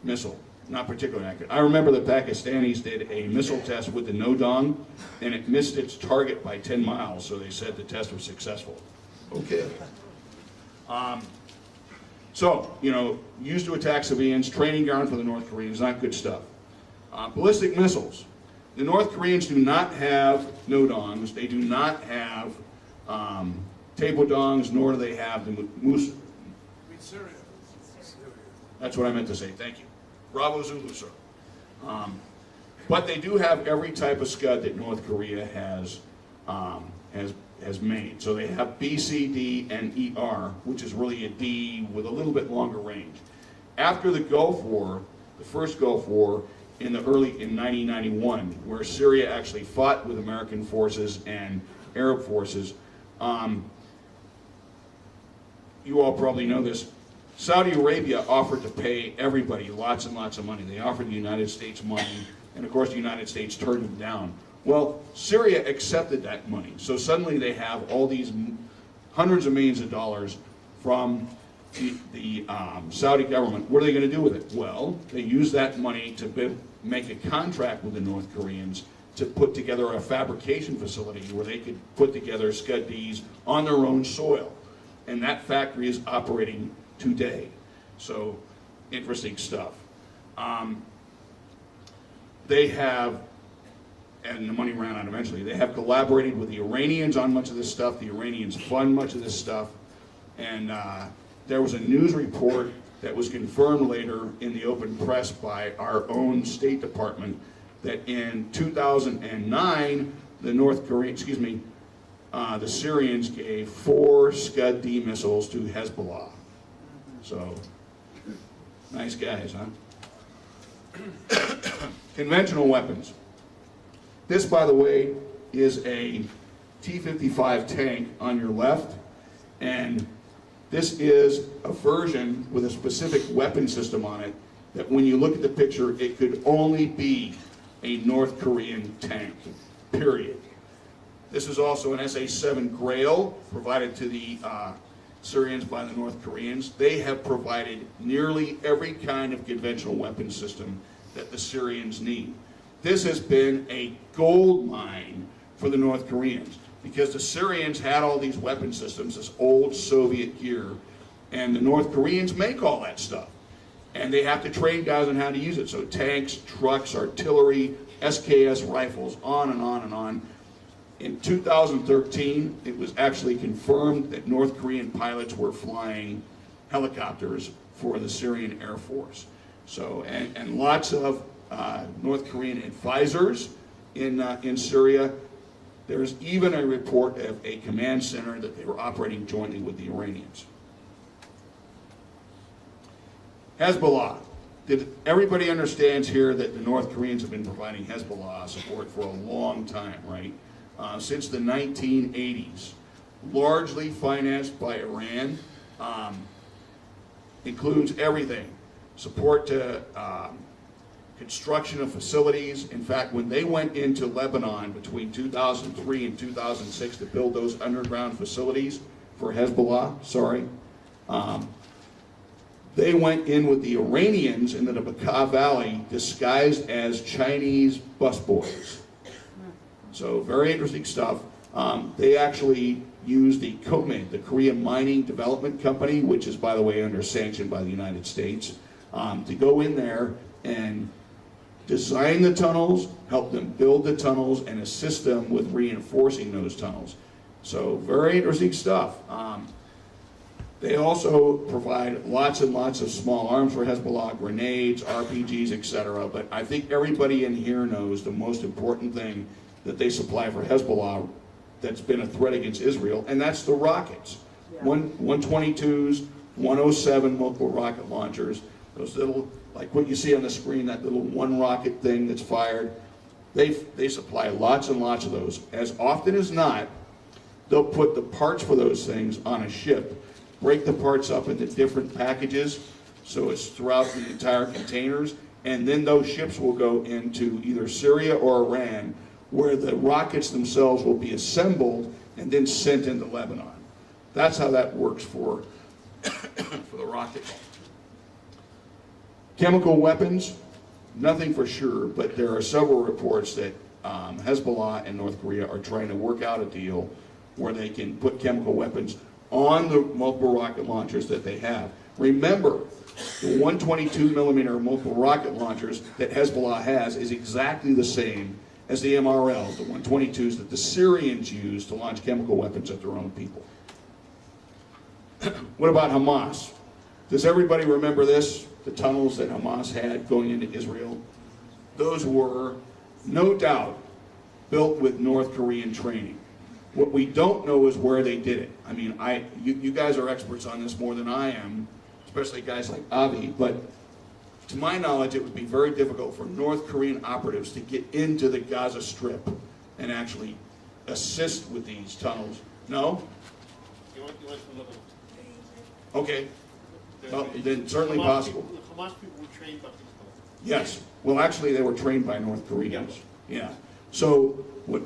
missile, not particularly accurate. I remember the Pakistanis did a missile test with the Nodong, and it missed its target by 10 miles, so they said the test was successful. Okay. So, you know, used to attack civilians, training ground for the North Koreans, not good stuff. Ballistic missiles. The North Koreans do not have Nodongs, they do not have Taepodongs, nor do they have the Moose. Syria. That's what I meant to say, thank you. Bravo Zulu, sir. But they do have every type of Scud that North Korea has made. So they have B, C, D, and ER, which is really a D with a little bit longer range. After the Gulf War, the first Gulf War in 1991, where Syria actually fought with American forces and Arab forces, you all probably know this, Saudi Arabia offered to pay everybody lots and lots of money. They offered the United States money, and of course the United States turned them down. Well, Syria accepted that money, so suddenly they have all these hundreds of millions of dollars from the Saudi government. What are they going to do with it? Well, they use that money to make a contract with the North Koreans to put together a fabrication facility where they could put together Scud-Ds on their own soil. And that factory is operating today. So, interesting stuff. They have, and the money ran out eventually, they have collaborated with the Iranians on much of this stuff. The Iranians fund much of this stuff. And there was a news report that was confirmed later in the open press by our own State Department that in 2009, the Syrians gave 4 Scud-D missiles to Hezbollah. So, nice guys, huh? Conventional weapons. This, by the way, is a T-55 tank on your left, and this is a version with a specific weapon system on it that when you look at the picture, it could only be a North Korean tank, period. This is also an SA-7 Grail provided to the Syrians by the North Koreans. They have provided nearly every kind of conventional weapon system that the Syrians need. This has been a gold mine for the North Koreans because the Syrians had all these weapon systems, this old Soviet gear, and the North Koreans make all that stuff. And they have to train guys on how to use it. So tanks, trucks, artillery, SKS rifles, on and on and on. In 2013, it was actually confirmed that North Korean pilots were flying helicopters for the Syrian Air Force. So, and lots of North Korean advisors in Syria. There's even a report of a command center that they were operating jointly with the Iranians. Hezbollah. Everybody understands here that the North Koreans have been providing Hezbollah support for a long time, right? Since the 1980s. Largely financed by Iran. Includes everything. Support to construction of facilities. In fact, when they went into Lebanon between 2003 and 2006 to build those underground facilities for Hezbollah, they went in with the Iranians into the Bekaa Valley disguised as Chinese busboys. So very interesting stuff. They actually used the KOMID, the Korea Mining Development Company, which is, by the way, under sanction by the United States, to go in there and design the tunnels, help them build the tunnels, and assist them with reinforcing those tunnels. So very interesting stuff. They also provide lots and lots of small arms for Hezbollah, grenades, RPGs, etc. But I think everybody in here knows the most important thing that they supply for Hezbollah that's been a threat against Israel, and that's the rockets. 122s, 107 multiple rocket launchers, those little, like what you see on the screen, that little one rocket thing that's fired. They supply lots and lots of those. As often as not, they'll put the parts for those things on a ship, break the parts up into different packages, so it's throughout the entire containers, and then those ships will go into either Syria or Iran, where the rockets themselves will be assembled and then sent into Lebanon. That's how that works for the rockets. Chemical weapons, nothing for sure, but there are several reports that Hezbollah and North Korea are trying to work out a deal where they can put chemical weapons on the multiple rocket launchers that they have. Remember, the 122 millimeter multiple rocket launchers that Hezbollah has is exactly the same as the MRLs, the 122s that the Syrians use to launch chemical weapons at their own people. What about Hamas? Does everybody remember this? The tunnels that Hamas had going into Israel? Those were, no doubt, built with North Korean training. What we don't know is where they did it. I mean, you guys are experts on this more than I am, especially guys like Avi, but to my knowledge, it would be very difficult for North Korean operatives to get into the Gaza Strip and actually assist with these tunnels. No? Okay. Well, then certainly possible. Hamas people were trained by people. Yes. Well, actually, they were trained by North Koreans. Yeah. So what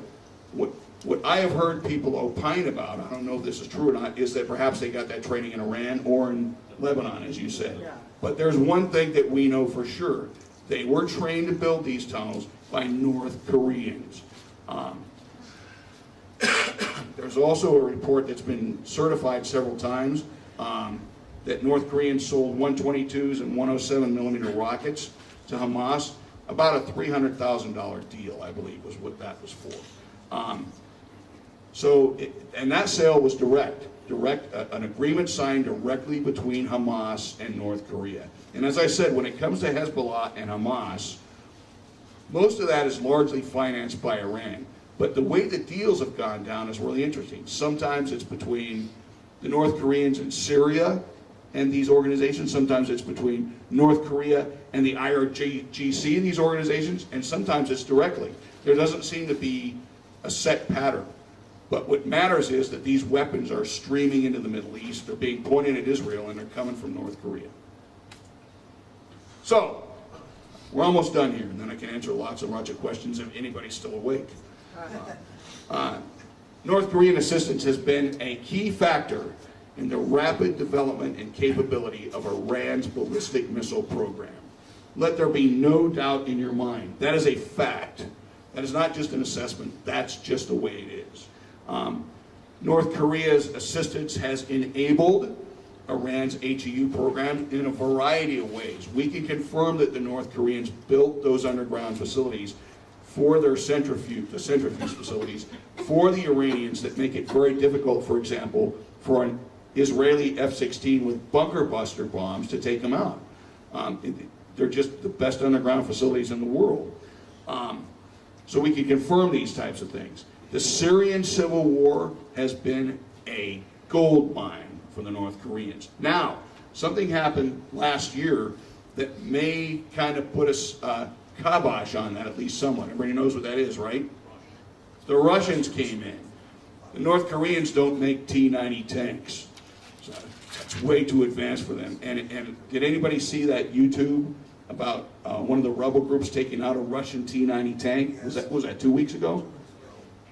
I have heard people opine about, I don't know if this is true or not, is that perhaps they got that training in Iran or in Lebanon, as you said. But there's one thing that we know for sure. They were trained to build these tunnels by North Koreans. There's also a report that's been certified several times that North Koreans sold 122s and 107 millimeter rockets to Hamas. About a $300,000 deal, I believe, was what that was for. And that sale was direct, an agreement signed directly between Hamas and North Korea. And as I said, when it comes to Hezbollah and Hamas, most of that is largely financed by Iran. But the way the deals have gone down is really interesting. Sometimes it's between the North Koreans and Syria and these organizations. Sometimes it's between North Korea and the IRGC and these organizations. And sometimes it's directly. There doesn't seem to be a set pattern. But what matters is that these weapons are streaming into the Middle East. They're being pointed at Israel, and they're coming from North Korea. So, we're almost done here, and then I can answer lots and lots of questions if anybody's still awake. North Korean assistance has been a key factor in the rapid development and capability of Iran's ballistic missile program. Let there be no doubt in your mind. That is a fact. That is not just an assessment. That's just the way it is. North Korea's assistance has enabled Iran's HEU program in a variety of ways. We can confirm that the North Koreans built those underground facilities for their centrifuge facilities, for the Iranians that make it very difficult, for example, for an Israeli F-16 with bunker buster bombs to take them out. They're just the best underground facilities in the world. So we can confirm these types of things. The Syrian civil war has been a gold mine for the North Koreans. Now, something happened last year that may kind of put a kibosh on that, at least somewhat. Everybody knows what that is, right? The Russians came in. The North Koreans don't make T-90 tanks. So that's way too advanced for them. And did anybody see that YouTube about one of the rebel groups taking out a Russian T-90 tank? Was that 2 weeks ago?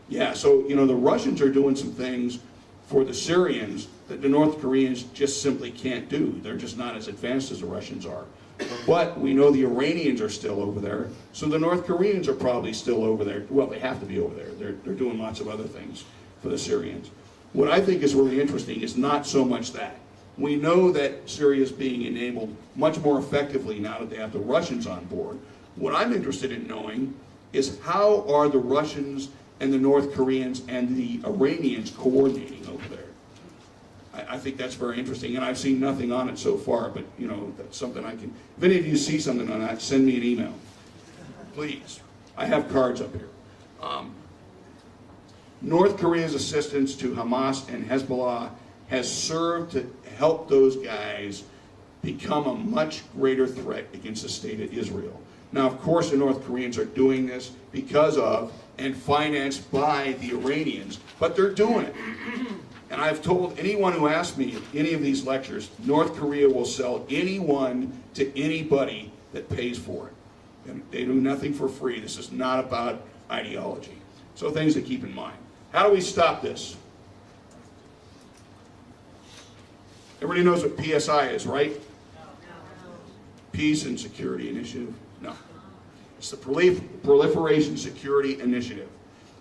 Yeah, so, the Russians are doing some things for the Syrians that the North Koreans just simply can't do. They're just not as advanced as the Russians are. But we know the Iranians are still over there, so the North Koreans are probably still over there. Well, they have to be over there. They're doing lots of other things for the Syrians. What I think is really interesting is not so much that. We know that Syria is being enabled much more effectively now that they have the Russians on board. What I'm interested in knowing is how are the Russians and the North Koreans and the Iranians coordinating over there. I think that's very interesting, and I've seen nothing on it so far, but that's something I can, if any of you see something on that, send me an email. Please. I have cards up here. North Korea's assistance to Hamas and Hezbollah has served to help those guys become a much greater threat against the state of Israel. Now, of course, the North Koreans are doing this because of and financed by the Iranians, but they're doing it. And I've told anyone who asks me at any of these lectures, North Korea will sell anyone to anybody that pays for it. And they do nothing for free. This is not about ideology. So things to keep in mind. How do we stop this? Everybody knows what PSI is, right? Peace and Security Initiative? No. It's the Proliferation Security Initiative.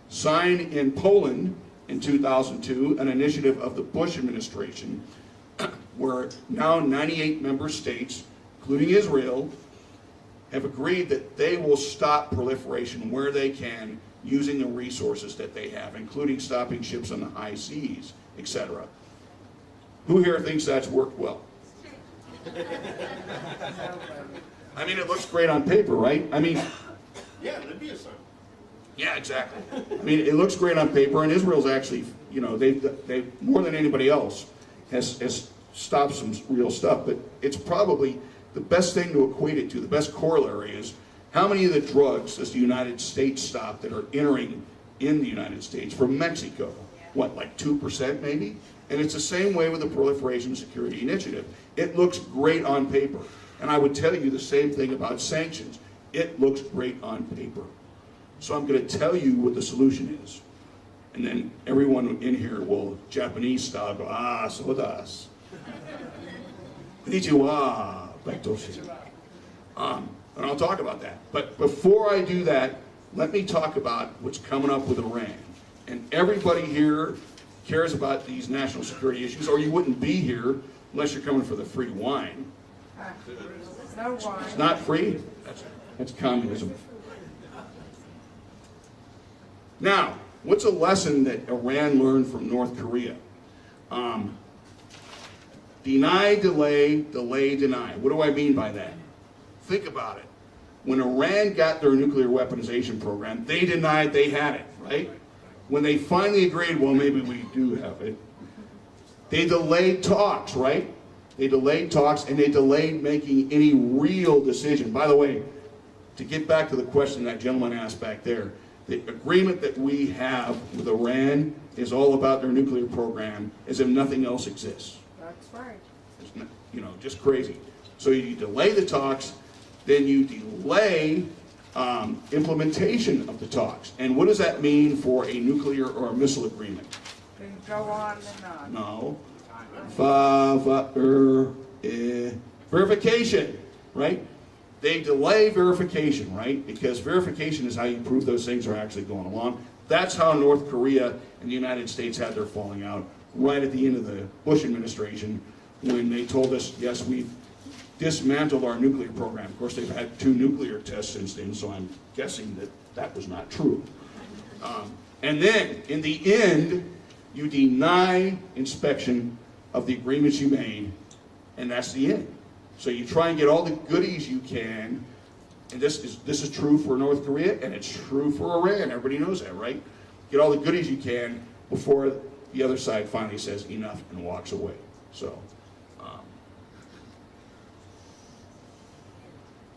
Signed in Poland in 2002, an initiative of the Bush administration, where now 98 member states, including Israel, have agreed that they will stop proliferation where they can using the resources that they have, including stopping ships on the high seas, etc. Who here thinks that's worked well? I mean, it looks great on paper, right? I mean, Yeah, Libya, son. yeah, exactly. I mean, it looks great on paper, and Israel's actually, you know, they more than anybody else has stopped some real stuff. But it's probably the best thing to equate it to, the best corollary is how many of the drugs does the United States stop that are entering in the United States from Mexico? What, like 2% maybe? And it's the same way with the Proliferation Security Initiative. It looks great on paper. And I would tell you the same thing about sanctions. It looks great on paper. So I'm going to tell you what the solution is. And then everyone in here will, Japanese style, go, so das. Konnichiwa, baitoshi. And I'll talk about that. But before I do that, let me talk about what's coming up with Iran. And everybody here cares about these national security issues, or you wouldn't be here unless you're coming for the free wine. No wine. It's not free. That's communism. Now, what's a lesson that Iran learned from North Korea? Deny, delay, delay, deny. What do I mean by that? Think about it. When Iran got their nuclear weaponization program, they denied they had it, right? When they finally agreed, well, maybe we do have it, they delayed talks, right? They delayed talks, and they delayed making any real decision. By the way, to get back to the question that gentleman asked back there, the agreement that we have with Iran is all about their nuclear program as if nothing else exists. That's right. It's not, you know, just crazy. So you delay the talks, then you delay implementation of the talks. And what does that mean for a nuclear or a missile agreement? Then go on and on. No. Verification, right? They delay verification, right? Because verification is how you prove those things are actually going along. That's how North Korea and the United States had their falling out right at the end of the Bush administration when they told us, yes, we've dismantled our nuclear program. Of course, they've had 2 nuclear tests since then, so I'm guessing that that was not true. And then, in the end, you deny inspection of the agreements you made, and that's the end. So you try and get all the goodies you can, and this is true for North Korea, and it's true for Iran. Everybody knows that, right? Get all the goodies you can before the other side finally says enough and walks away. So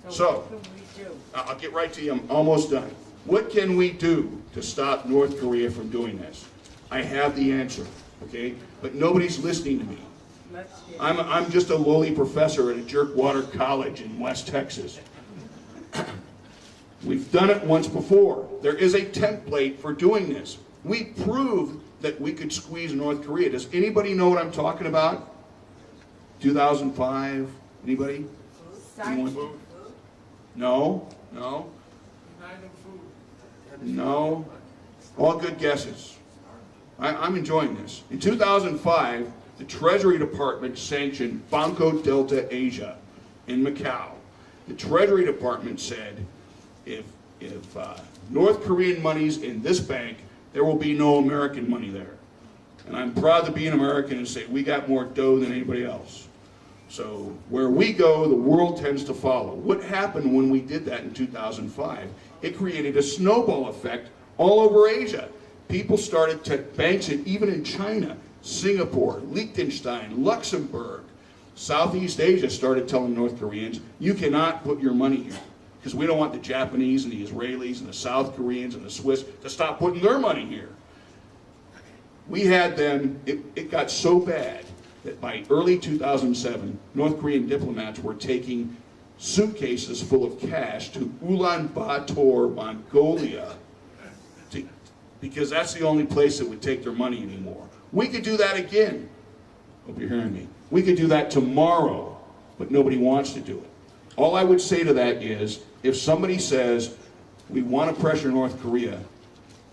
What can we do? I'll get right to you. I'm almost done. What can we do to stop North Korea from doing this? I have the answer, okay? But nobody's listening to me. Let's hear. I'm just a lowly professor at a Jerkwater College in West Texas. We've done it once before. There is a template for doing this. We proved that we could squeeze North Korea. Does anybody know what I'm talking about? 2005? Anybody? Anyone? No? No? No? All good guesses. I'm enjoying this. In 2005, the Treasury Department sanctioned Banco Delta Asia in Macau. The Treasury Department said, if North Korean money's in this bank, there will be no American money there. And I'm proud to be an American and say we got more dough than anybody else. So where we go, the world tends to follow. What happened when we did that in 2005? It created a snowball effect all over Asia. People started to, banks even in China, Singapore, Liechtenstein, Luxembourg, Southeast Asia started telling North Koreans, you cannot put your money here. Because we don't want the Japanese and the Israelis and the South Koreans and the Swiss to stop putting their money here. We had them, it got so bad that by early 2007, North Korean diplomats were taking suitcases full of cash to Ulaanbaatar, Mongolia, because that's the only place that would take their money anymore. We could do that again. Hope you're hearing me. We could do that tomorrow, but nobody wants to do it. All I would say to that is, if somebody says, we want to pressure North Korea,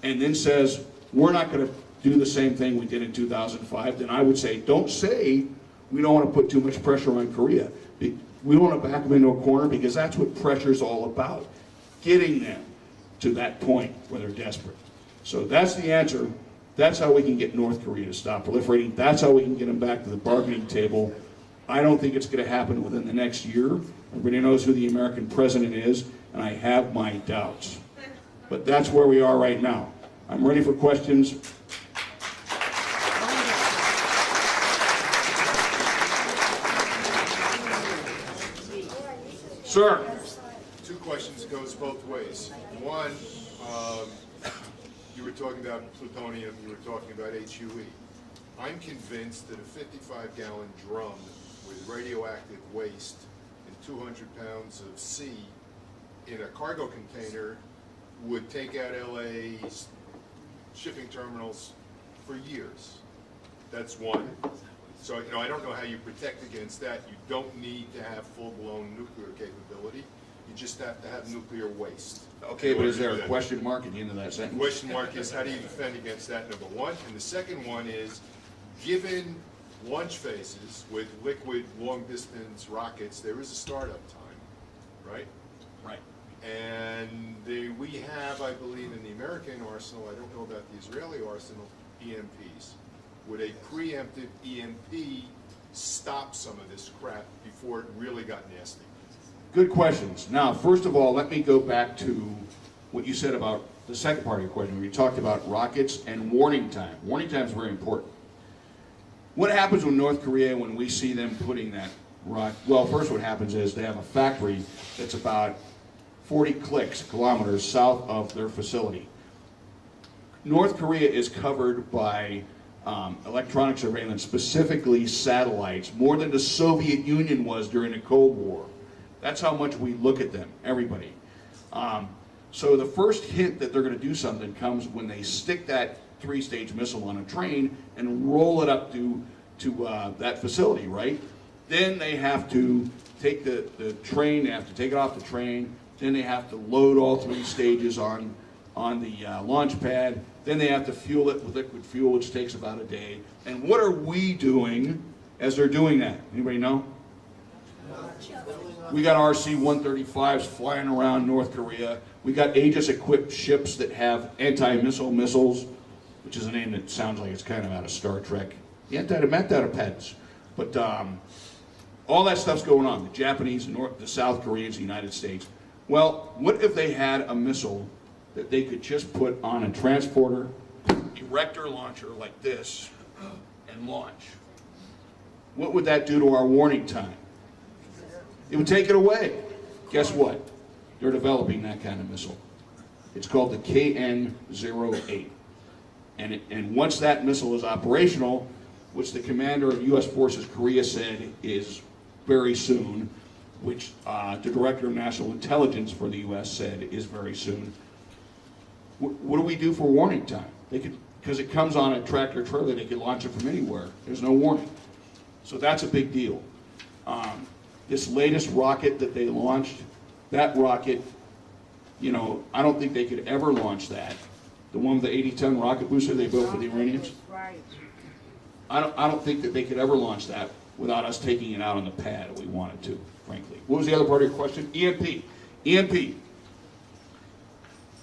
and then says, we're not going to do the same thing we did in 2005, then I would say, don't say we don't want to put too much pressure on Korea. We want to back them into a corner, because that's what pressure is all about, getting them to that point where they're desperate. So that's the answer. That's how we can get North Korea to stop proliferating. That's how we can get them back to the bargaining table. I don't think it's going to happen within the next year. Everybody knows who the American president is, and I have my doubts. But that's where we are right now. I'm ready for questions. Sir. Two questions goes both ways. One, you were talking about plutonium, you were talking about HUE. I'm convinced that a 55-gallon drum with radioactive waste and 200 pounds of C in a cargo container would take out LA's shipping terminals for years. That's one. So, I don't know how you protect against that. You don't need to have full-blown nuclear capability. You just have to have nuclear waste. Okay, but is there a question mark at the end of that sentence? The question mark is, how do you defend against that, number one? And the second one is, given launch phases with liquid long-distance rockets, there is a startup time, right? Right. And we have, I believe, in the American arsenal, I don't know about the Israeli arsenal, EMPs. Would a preemptive EMP stop some of this crap before it really got nasty? Good questions. Now, first of all, let me go back to what you said about the second part of your question, where you talked about rockets and warning time. Warning time is very important. What happens with North Korea when we see them putting that rock? Well, first what happens is they have a factory that's about 40 kilometers south of their facility. North Korea is covered by electronic surveillance, specifically satellites, more than the Soviet Union was during the Cold War. That's how much we look at them, everybody. So the first hint that they're going to do something comes when they stick that three-stage missile on a train and roll it up to that facility, right? Then they have to take the train, they have to take it off the train, then they have to load all three stages on the launch pad, then they have to fuel it with liquid fuel, which takes about a day. And what are we doing as they're doing that? Anybody know? We got RC-135s flying around North Korea. We got Aegis-equipped ships that have anti-missile missiles, which is a name that sounds like it's kind of out of Star Trek. The anti-pets. But all that stuff's going on. The Japanese, the South Koreans, the United States. Well, what if they had a missile that they could just put on a transporter, erector launcher like this, and launch? What would that do to our warning time? It would take it away. Guess what? They're developing that kind of missile. It's called the KN-08. And once that missile is operational, which the commander of U.S. Forces Korea said is very soon, which the director of national intelligence for the U.S. said is very soon, what do we do for warning time? They could, because it comes on a tractor trailer, they could launch it from anywhere. There's no warning. So that's a big deal. This latest rocket that they launched, that rocket, I don't think they could ever launch that. The one with the 80-ton rocket booster they built for the Iranians. Right. I don't think that they could ever launch that without us taking it out on the pad if we wanted to, frankly. What was the other part of your question? EMP. EMP.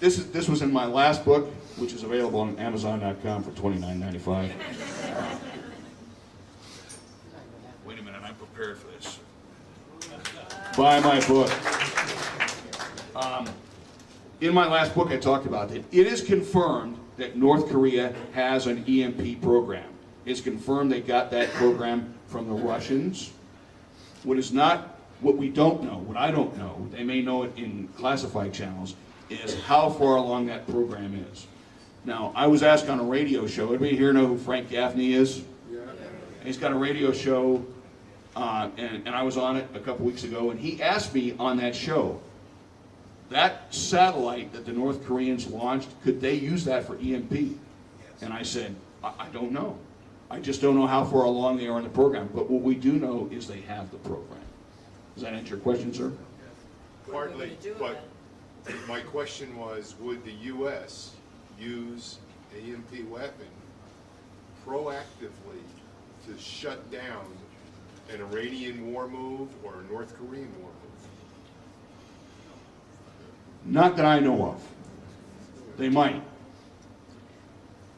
This was in my last book, which is available on Amazon.com for $29.95. Wait a minute, I'm prepared for this. Buy my book. In my last book, I talked about it. It is confirmed that North Korea has an EMP program. It's confirmed they got that program from the Russians. What we don't know, what I don't know, they may know it in classified channels, is how far along that program is. Now, I was asked on a radio show. Everybody here know who Frank Gaffney is? Yeah. He's got a radio show, and I was on it a couple weeks ago, and he asked me on that show, that satellite that the North Koreans launched, could they use that for EMP? And I said, I don't know. I just don't know how far along they are in the program. But what we do know is they have the program. Does that answer your question, sir? Partly, but my question was, would the U.S. use EMP weapon proactively to shut down an Iranian war move or a North Korean war move? Not that I know of. They might.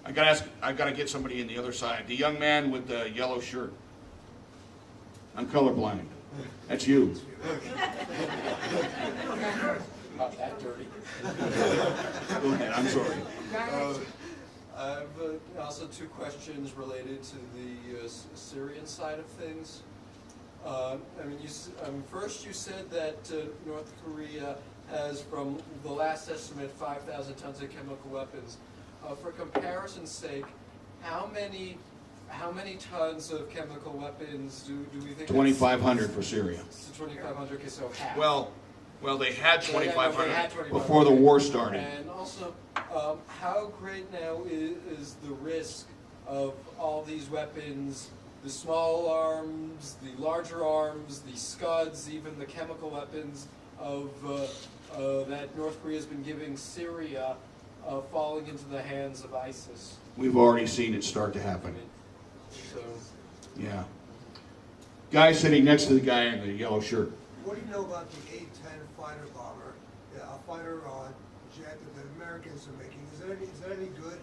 I gotta get somebody in the other side. The young man with the yellow shirt. I'm colorblind. That's you. Not that dirty. Go ahead, I'm sorry. I have also two questions related to the Syrian side of things. First you said that North Korea has, from the last estimate, 5,000 tons of chemical weapons. For comparison's sake, how many tons of chemical weapons do we think? 2,500 for Syria. So 2,500, okay, so half. Well, they had So they 2,500 before the war started. And also, how great now is the risk of all these weapons, the small arms, the larger arms, the Scuds, even the chemical weapons of that North Korea has been giving Syria, falling into the hands of ISIS? We've already seen it start to happen. So, Yeah. Guy sitting next to the guy in the yellow shirt. What do you know about the A-10 fighter bomber, a fighter jet that the Americans are making? Is that any good?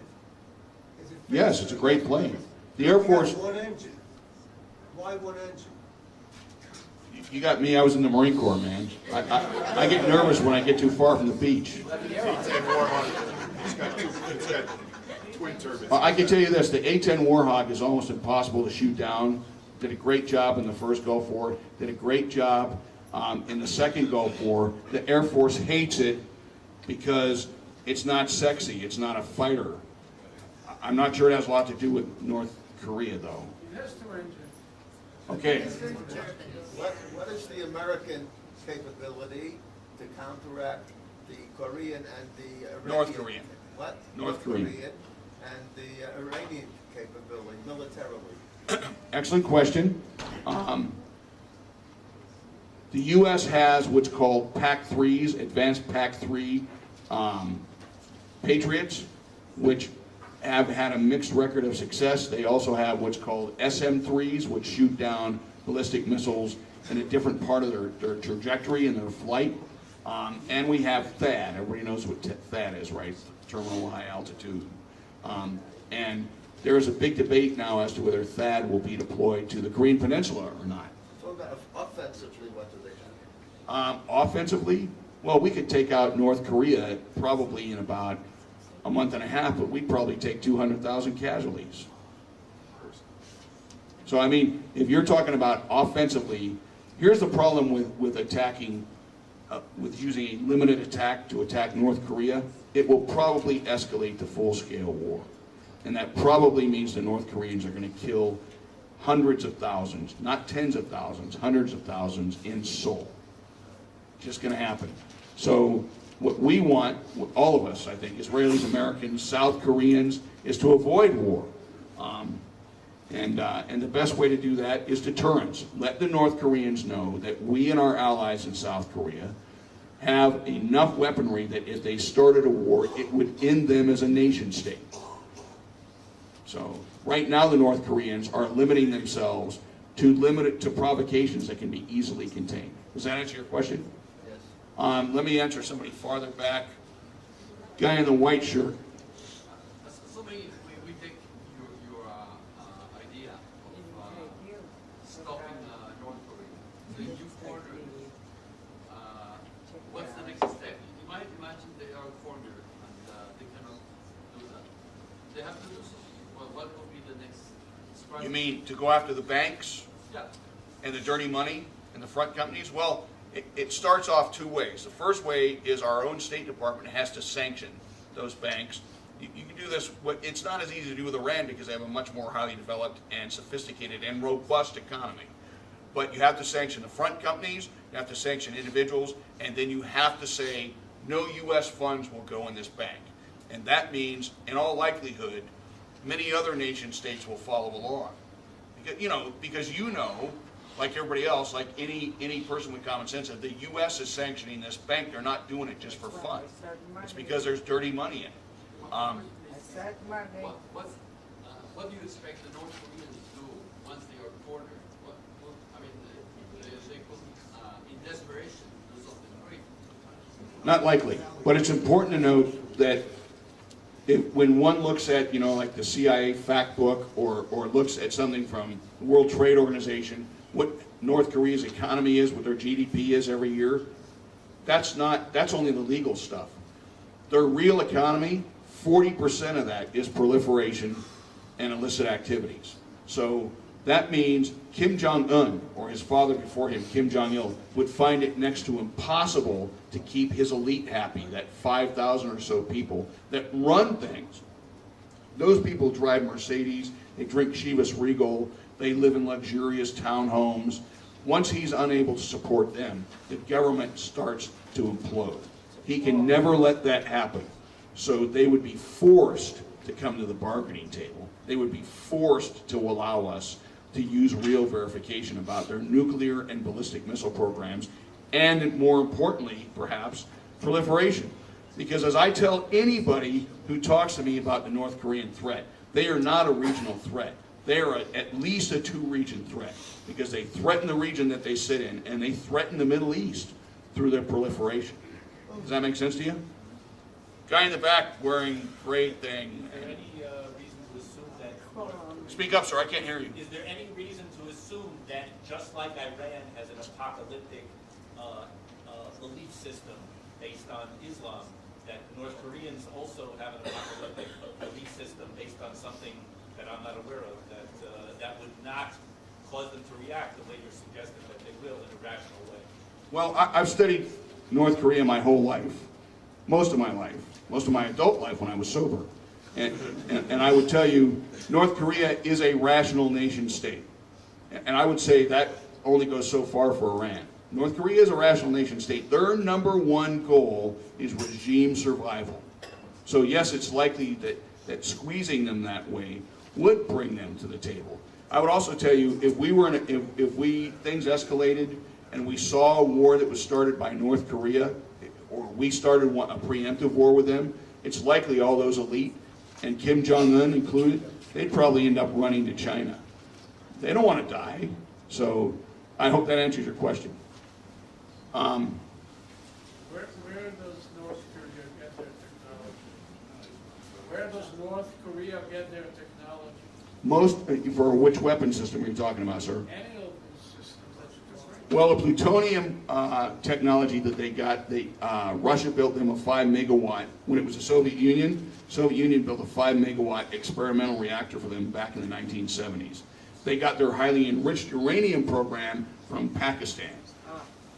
Is it Yes, it's a great plane. The Air Force. One engine. Why one engine? You got me. I was in the Marine Corps, man. I get nervous when I get too far from the beach. It's got twin turbines. I can tell you this: the A-10 Warhawk is almost impossible to shoot down. Did a great job in the first Gulf War. Did a great job in the second Gulf War. The Air Force hates it because it's not sexy. It's not a fighter. I'm not sure it has a lot to do with North Korea, though. Okay. What is the American capability to counteract the Korean and the Iranian? North Korean. What? North Korean. And the Iranian capability militarily. Excellent question. The U.S. has what's called PAC-3s, Advanced PAC-3 Patriots, which have had a mixed record of success. They also have what's called SM-3s, which shoot down ballistic missiles in a different part of their trajectory and their flight. And we have THAAD. Everybody knows what THAAD is, right? Terminal High Altitude. And there is a big debate now as to whether THAAD will be deployed to the Korean Peninsula or not. So about offensively, what do they have? Offensively, well, we could take out North Korea probably in about a month and a half, but we'd probably take 200,000 casualties. So, I mean, if you're talking about offensively, here's the problem with attacking, with using a limited attack to attack North Korea. It will probably escalate to full-scale war. And that probably means the North Koreans are going to kill hundreds of thousands, not tens of thousands, hundreds of thousands in Seoul. Just going to happen. So what we want, all of us, I think, Israelis, Americans, South Koreans, is to avoid war. And the best way to do that is deterrence. Let the North Koreans know that we and our allies in South Korea have enough weaponry that if they started a war, it would end them as a nation state. So right now the North Koreans are limiting themselves to provocations that can be easily contained. Does that answer your question? Yes. Let me answer somebody farther back. Guy in the white shirt. Assuming we take your idea of stopping North Korea, so you cornered, what's the next step? You might imagine they are cornered and they cannot do that. They have to do something. Well, what will be the next strategy? You mean to go after the banks? Yeah. And the dirty money and the front companies? Well, it starts off two ways. The first way is our own State Department has to sanction those banks. You can do this, it's not as easy to do with Iran because they have a much more highly developed and sophisticated and robust economy. But you have to sanction the front companies, you have to sanction individuals, and then you have to say no U.S. funds will go in this bank. And that means, in all likelihood, many other nation states will follow along. Because like everybody else, like any person with common sense, if the U.S. is sanctioning this bank, they're not doing it just for fun. It's because there's dirty money in it. What do you expect the North Koreans to do once they are cornered? They could, in desperation, do something great. Not likely, but it's important to note that when one looks at, like the CIA fact book or looks at something from the World Trade Organization, what North Korea's economy is, what their GDP is every year, that's only the legal stuff. Their real economy, 40% of that is proliferation and illicit activities. So that means Kim Jong-un, or his father before him, Kim Jong-il, would find it next to impossible to keep his elite happy, that 5,000 or so people that run things. Those people drive Mercedes, they drink Chivas Regal, they live in luxurious townhomes. Once he's unable to support them, the government starts to implode. He can never let that happen. So they would be forced to come to the bargaining table. They would be forced to allow us to use real verification about their nuclear and ballistic missile programs, and more importantly, perhaps, proliferation. Because as I tell anybody who talks to me about the North Korean threat, they are not a regional threat. They are at least a two-region threat, because they threaten the region that they sit in, and they threaten the Middle East through their proliferation. Does that make sense to you? Guy in the back wearing gray thing. Is there any reason to assume that... Speak up, sir, I can't hear you. Is there any reason to assume that just like Iran has an apocalyptic belief system based on Islam, that North Koreans also have an apocalyptic belief system based on something that I'm not aware of, that would not cause them to react the way you're suggesting that they will in a rational way? Well, I've studied North Korea my whole life, most of my adult life when I was sober. And I would tell you, North Korea is a rational nation state. And I would say that only goes so far for Iran. North Korea is a rational nation state. Their number one goal is regime survival. So yes, it's likely that squeezing them that way would bring them to the table. I would also tell you, if things escalated and we saw a war that was started by North Korea, or we started a preemptive war with them, it's likely all those elite, and Kim Jong-un included, they'd probably end up running to China. They don't want to die. So I hope that answers your question. Where does North Korea get their technology? Where does North Korea get their technology? Most, for which weapon system are you talking about, sir? Any of these systems that you can bring. Well, the plutonium technology that they got, Russia built them a 5 megawatt. When it was the Soviet Union built a 5 megawatt experimental reactor for them back in the 1970s. They got their highly enriched uranium program from Pakistan.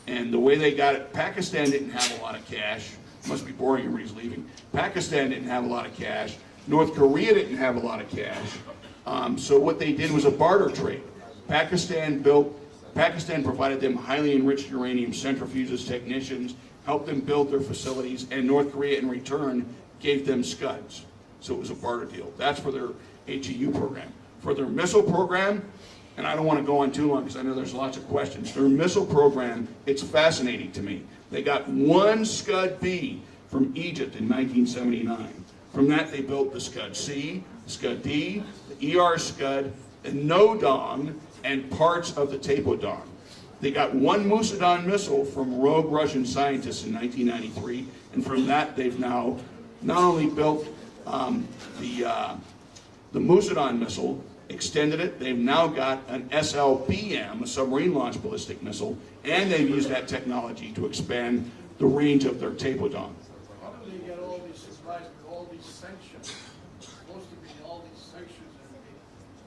And the way they got it, Pakistan didn't have a lot of cash. Must be boring, everybody's leaving. Pakistan didn't have a lot of cash. North Korea didn't have a lot of cash. So what they did was a barter trade. Pakistan provided them highly enriched uranium centrifuges, technicians, helped them build their facilities, and North Korea in return gave them Scuds. So it was a barter deal. That's for their HEU program. For their missile program, and I don't want to go on too long because I know there's lots of questions. Their missile program, it's fascinating to me. They got one Scud-B from Egypt in 1979. From that they built the Scud-C, Scud-D, the ER Scud, the Nodong, and parts of the Tapodong. They got one Musadon missile from rogue Russian scientists in 1993, and from that they've now not only built the Musadon missile, extended it, they've now got an SLBM, a submarine-launched ballistic missile, and they've used that technology to expand the range of their Tapodong. How do they get all these supplies with all these sanctions? Supposed to be all these sanctions,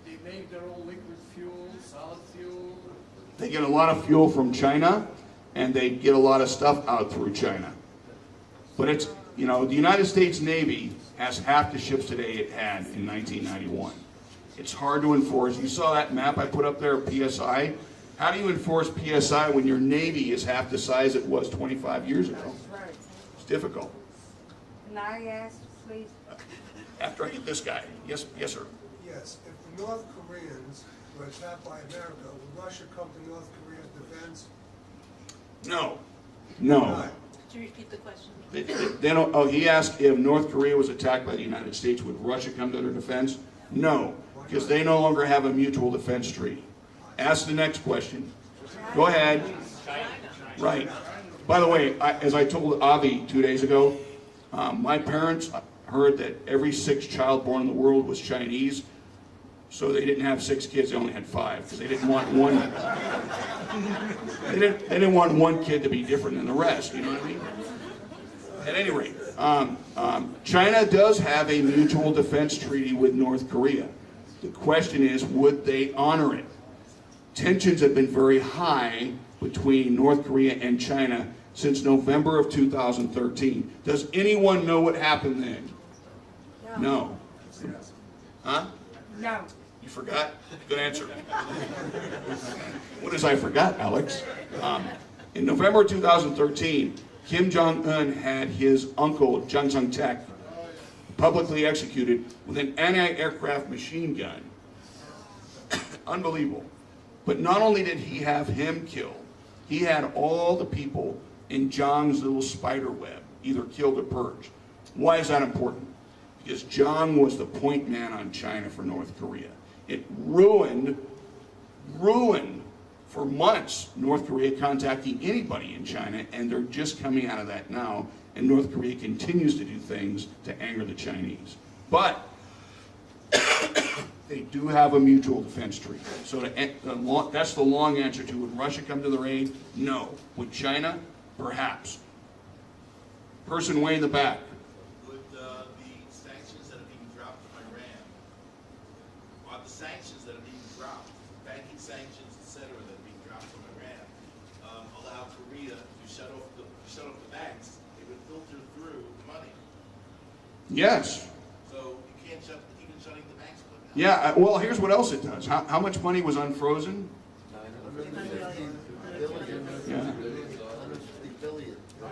and they make their own liquid fuel, solid fuel. They get a lot of fuel from China, and they get a lot of stuff out through China. But it's, the United States Navy has half the ships today it had in 1991. It's hard to enforce. You saw that map I put up there of PSI. How do you enforce PSI when your Navy is half the size it was 25 years ago? It's difficult. Can I ask, please? After I get this guy. Yes, yes, sir. Yes, if the North Koreans were attacked by America, would Russia come to North Korea's defense? No. No. Could you repeat the question? They don't. Oh, he asked if North Korea was attacked by the United States, would Russia come to their defense? No, because they no longer have a mutual defense treaty. Ask the next question. Go ahead. Right. By the way, as I told Avi 2 days ago, my parents heard that every 6th child born in the world was Chinese, so they didn't have 6 kids; they only had 5 because they didn't want one. They didn't want one kid to be different than the rest. You know what I mean? At any rate, China does have a mutual defense treaty with North Korea. The question is, would they honor it? Tensions have been very high between North Korea and China since November of 2013. Does anyone know what happened then? No. Huh? No. You forgot? Good answer. What is I forgot, Alex? In November 2013, Kim Jong-un had his uncle, Jang Sung-taek, publicly executed with an anti-aircraft machine gun. Unbelievable. But not only did he have him killed, he had all the people in Jang's little spider web either killed or purged. Why is that important? Because Jang was the point man on China for North Korea. It ruined for months North Korea contacting anybody in China, and they're just coming out of that now, and North Korea continues to do things to anger the Chinese. But they do have a mutual defense treaty. So that's the long answer to, would Russia come to their aid? No. Would China? Perhaps. Person way in the back. Would the sanctions that are being dropped from Iran, or the sanctions that are being dropped, banking sanctions, etc., that are being dropped from Iran, allow Korea to shut off the banks? It would filter through money. Yes. So you can't even shutting the banks. Yeah, well, here's what else it does. How much money was unfrozen? Yeah.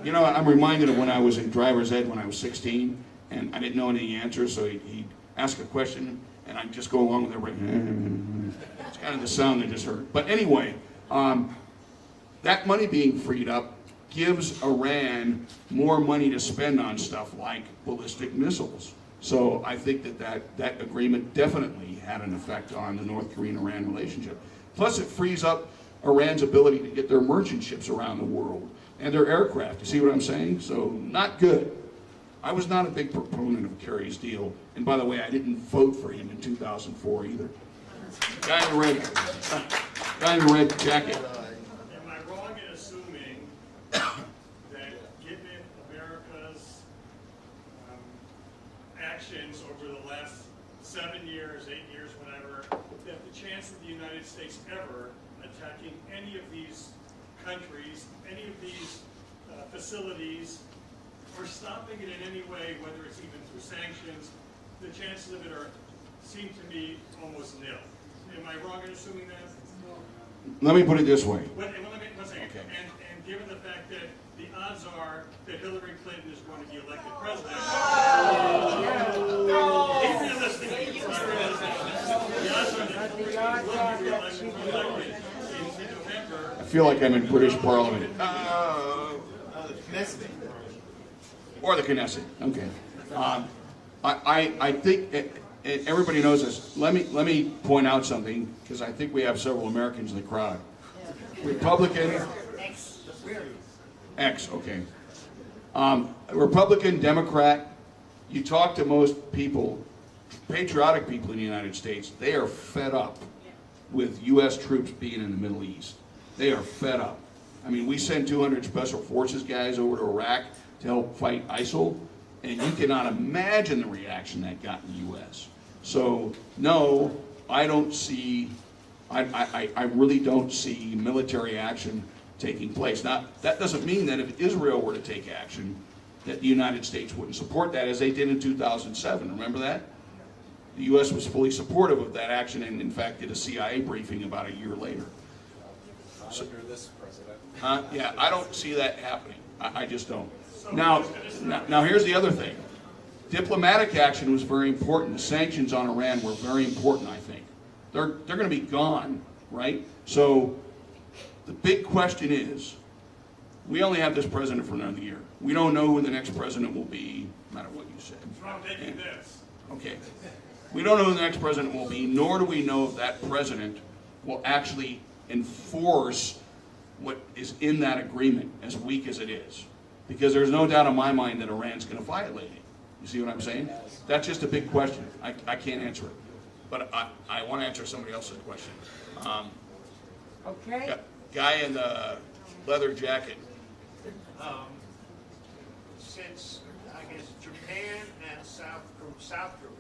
You know, I'm reminded of when I was in driver's ed when I was 16, and I didn't know any answers, so he'd ask a question, and I'd just go along with everybody. It's kind of the sound I just heard. But anyway, that money being freed up gives Iran more money to spend on stuff like ballistic missiles. So I think that agreement definitely had an effect on the North Korean-Iran relationship. Plus, it frees up Iran's ability to get their merchant ships around the world and their aircraft. You see what I'm saying? So not good. I was not a big proponent of Kerry's deal. And by the way, I didn't vote for him in 2004 either. Guy in the red jacket. Am I wrong in assuming that given America's actions over the last 7 years, 8 years, whatever, that the chance of the United States ever attacking any of these countries, any of these facilities, or stopping it in any way, whether it's even through sanctions, the chances of it seem to me almost nil. Am I wrong in assuming that? Let me put it this way. One second. Okay. And given the fact that the odds are that Hillary Clinton is going to be elected president, I feel like I'm in British Parliament. Or the Knesset. Okay. I think everybody knows this. Let me point out something, because I think we have several Americans in the crowd. Republican. X. Okay. Republican, Democrat. You talk to most people, patriotic people in the United States. They are fed up with U.S. troops being in the Middle East. They are fed up. I mean, we sent 200 Special Forces guys over to Iraq to help fight ISIL, and you cannot imagine the reaction that got in the U.S. So, no, I don't see, I really don't see military action taking place. Now, that doesn't mean that if Israel were to take action, that the United States wouldn't support that, as they did in 2007. Remember that? The U.S. was fully supportive of that action and, in fact, did a CIA briefing about a year later. Not under this president. Yeah, I don't see that happening. I just don't. Now, here's the other thing. Diplomatic action was very important. The sanctions on Iran were very important, I think. They're going to be gone, right? So the big question is, we only have this president for another year. We don't know who the next president will be, no matter what you say. So I'm taking this. Okay. We don't know who the next president will be, nor do we know if that president will actually enforce what is in that agreement, as weak as it is. Because there's no doubt in my mind that Iran's going to violate it. You see what I'm saying? That's just a big question. I can't answer it. But I want to answer somebody else's question. Okay. Guy in the leather jacket. Since, I guess, Japan and South Korea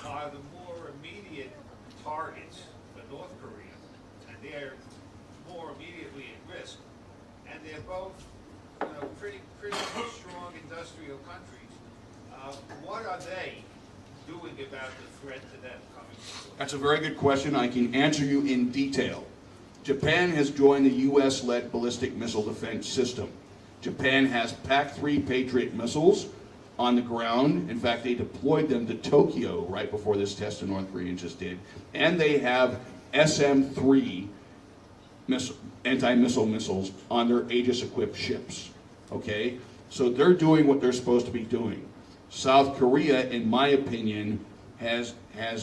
are the more immediate targets for North Korea, and they're more immediately at risk, and they're both, pretty strong industrial countries. What are they doing about the threat to them coming forward? That's a very good question. I can answer you in detail. Japan has joined the U.S.-led ballistic missile defense system. Japan has PAC-3 Patriot missiles on the ground. In fact, they deployed them to Tokyo right before this test the North Koreans just did. And they have SM-3 anti-missile missiles on their Aegis-equipped ships. Okay? So they're doing what they're supposed to be doing. South Korea, in my opinion, has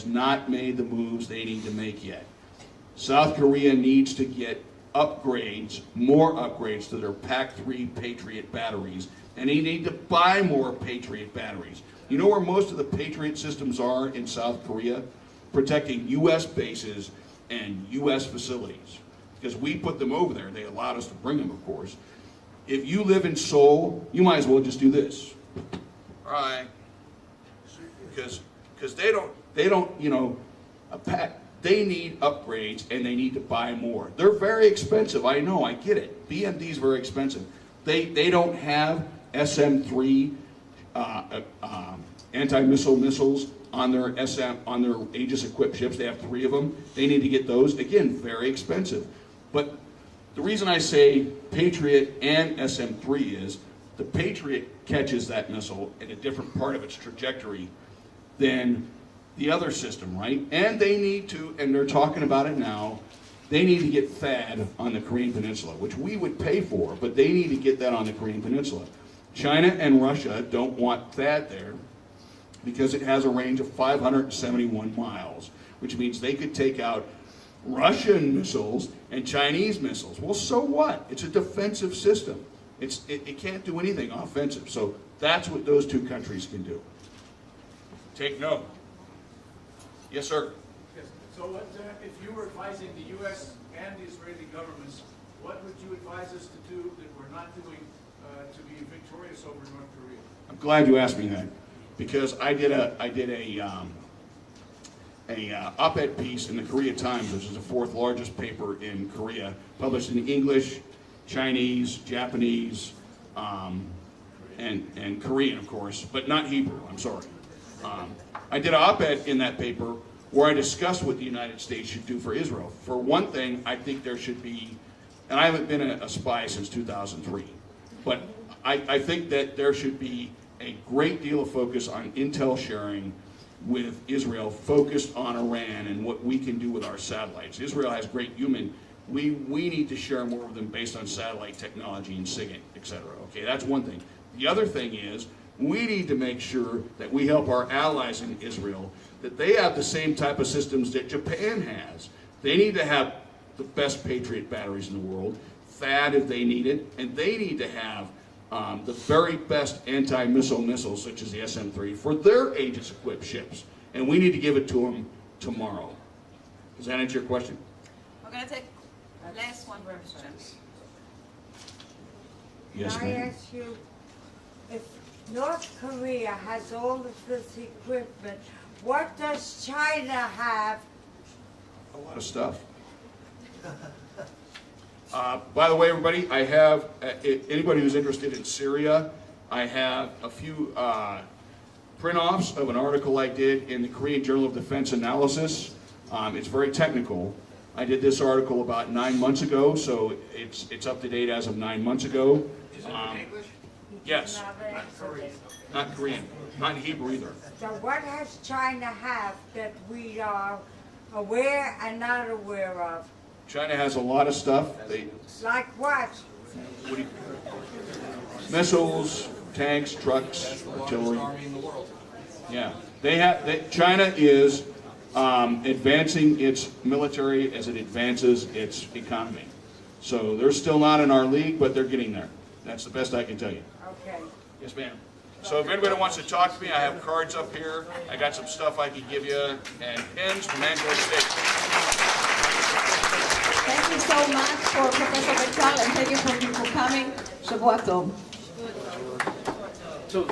not made the moves they need to make yet. South Korea needs to get upgrades, more upgrades to their PAC-3 Patriot batteries, and they need to buy more Patriot batteries. You know where most of the Patriot systems are in South Korea? Protecting U.S. bases and U.S. facilities. Because we put them over there. They allowed us to bring them, of course. If you live in Seoul, you might as well just do this. All right. Because they don't, they need upgrades and they need to buy more. They're very expensive. I know, I get it. BMD is very expensive. They don't have SM-3 anti-missile missiles on their Aegis-equipped ships. They have 3 of them. They need to get those. Again, very expensive. But the reason I say Patriot and SM-3 is the Patriot catches that missile in a different part of its trajectory than the other system, right? And they need to, and they're talking about it now, they need to get THAAD on the Korean Peninsula, which we would pay for, but they need to get that on the Korean Peninsula. China and Russia don't want THAAD there because it has a range of 571 miles, which means they could take out Russian missiles and Chinese missiles. Well, so what? It's a defensive system. It can't do anything offensive. So that's what those two countries can do. Take note. Yes, sir. Yes. So if you were advising the U.S. and the Israeli governments, what would you advise us to do that we're not doing to be victorious over North Korea? I'm glad you asked me that, because I did a op-ed piece in the Korea Times, which is the 4th largest paper in Korea, published in English, Chinese, Japanese, and Korean, of course, but not Hebrew. I'm sorry. I did an op-ed in that paper where I discussed what the United States should do for Israel. For one thing, I think there should be, and I haven't been a spy since 2003, but I think that there should be a great deal of focus on intel sharing with Israel, focused on Iran and what we can do with our satellites. Israel has great human. We need to share more of them based on satellite technology and SIGINT, etc. Okay, that's one thing. The other thing is, we need to make sure that we help our allies in Israel, that they have the same type of systems that Japan has. They need to have the best Patriot batteries in the world, THAAD if they need it, and they need to have the very best anti-missile missiles, such as the SM-3, for their Aegis-equipped ships. And we need to give it to them tomorrow. Does that answer your question? We're going to take last one question. Yes, Can I ma'am. ask you, if North Korea has all of this equipment, what does China have? A lot of stuff. By the way, everybody, I have, anybody who's interested in Syria, I have a few print-offs of an article I did in the Korean Journal of Defense Analysis. It's very technical. I did this article about 9 months ago, so it's up to date as of 9 months ago. Is it in English? Yes, Not Korean. not Korean, not in Hebrew either. So what has China have that we are aware and not aware of? China has a lot of stuff. Like what? What do you, missiles, tanks, trucks, artillery. Yeah, China is advancing its military as it advances its economy. So they're still not in our league, but they're getting there. That's the best I can tell you. Okay. Yes, ma'am. So if anybody wants to talk to me, I have cards up here. I got some stuff I can give you, and pins from Angelo State. Thank you so much for Professor Bechal, and thank you for coming. Shavua Tov. So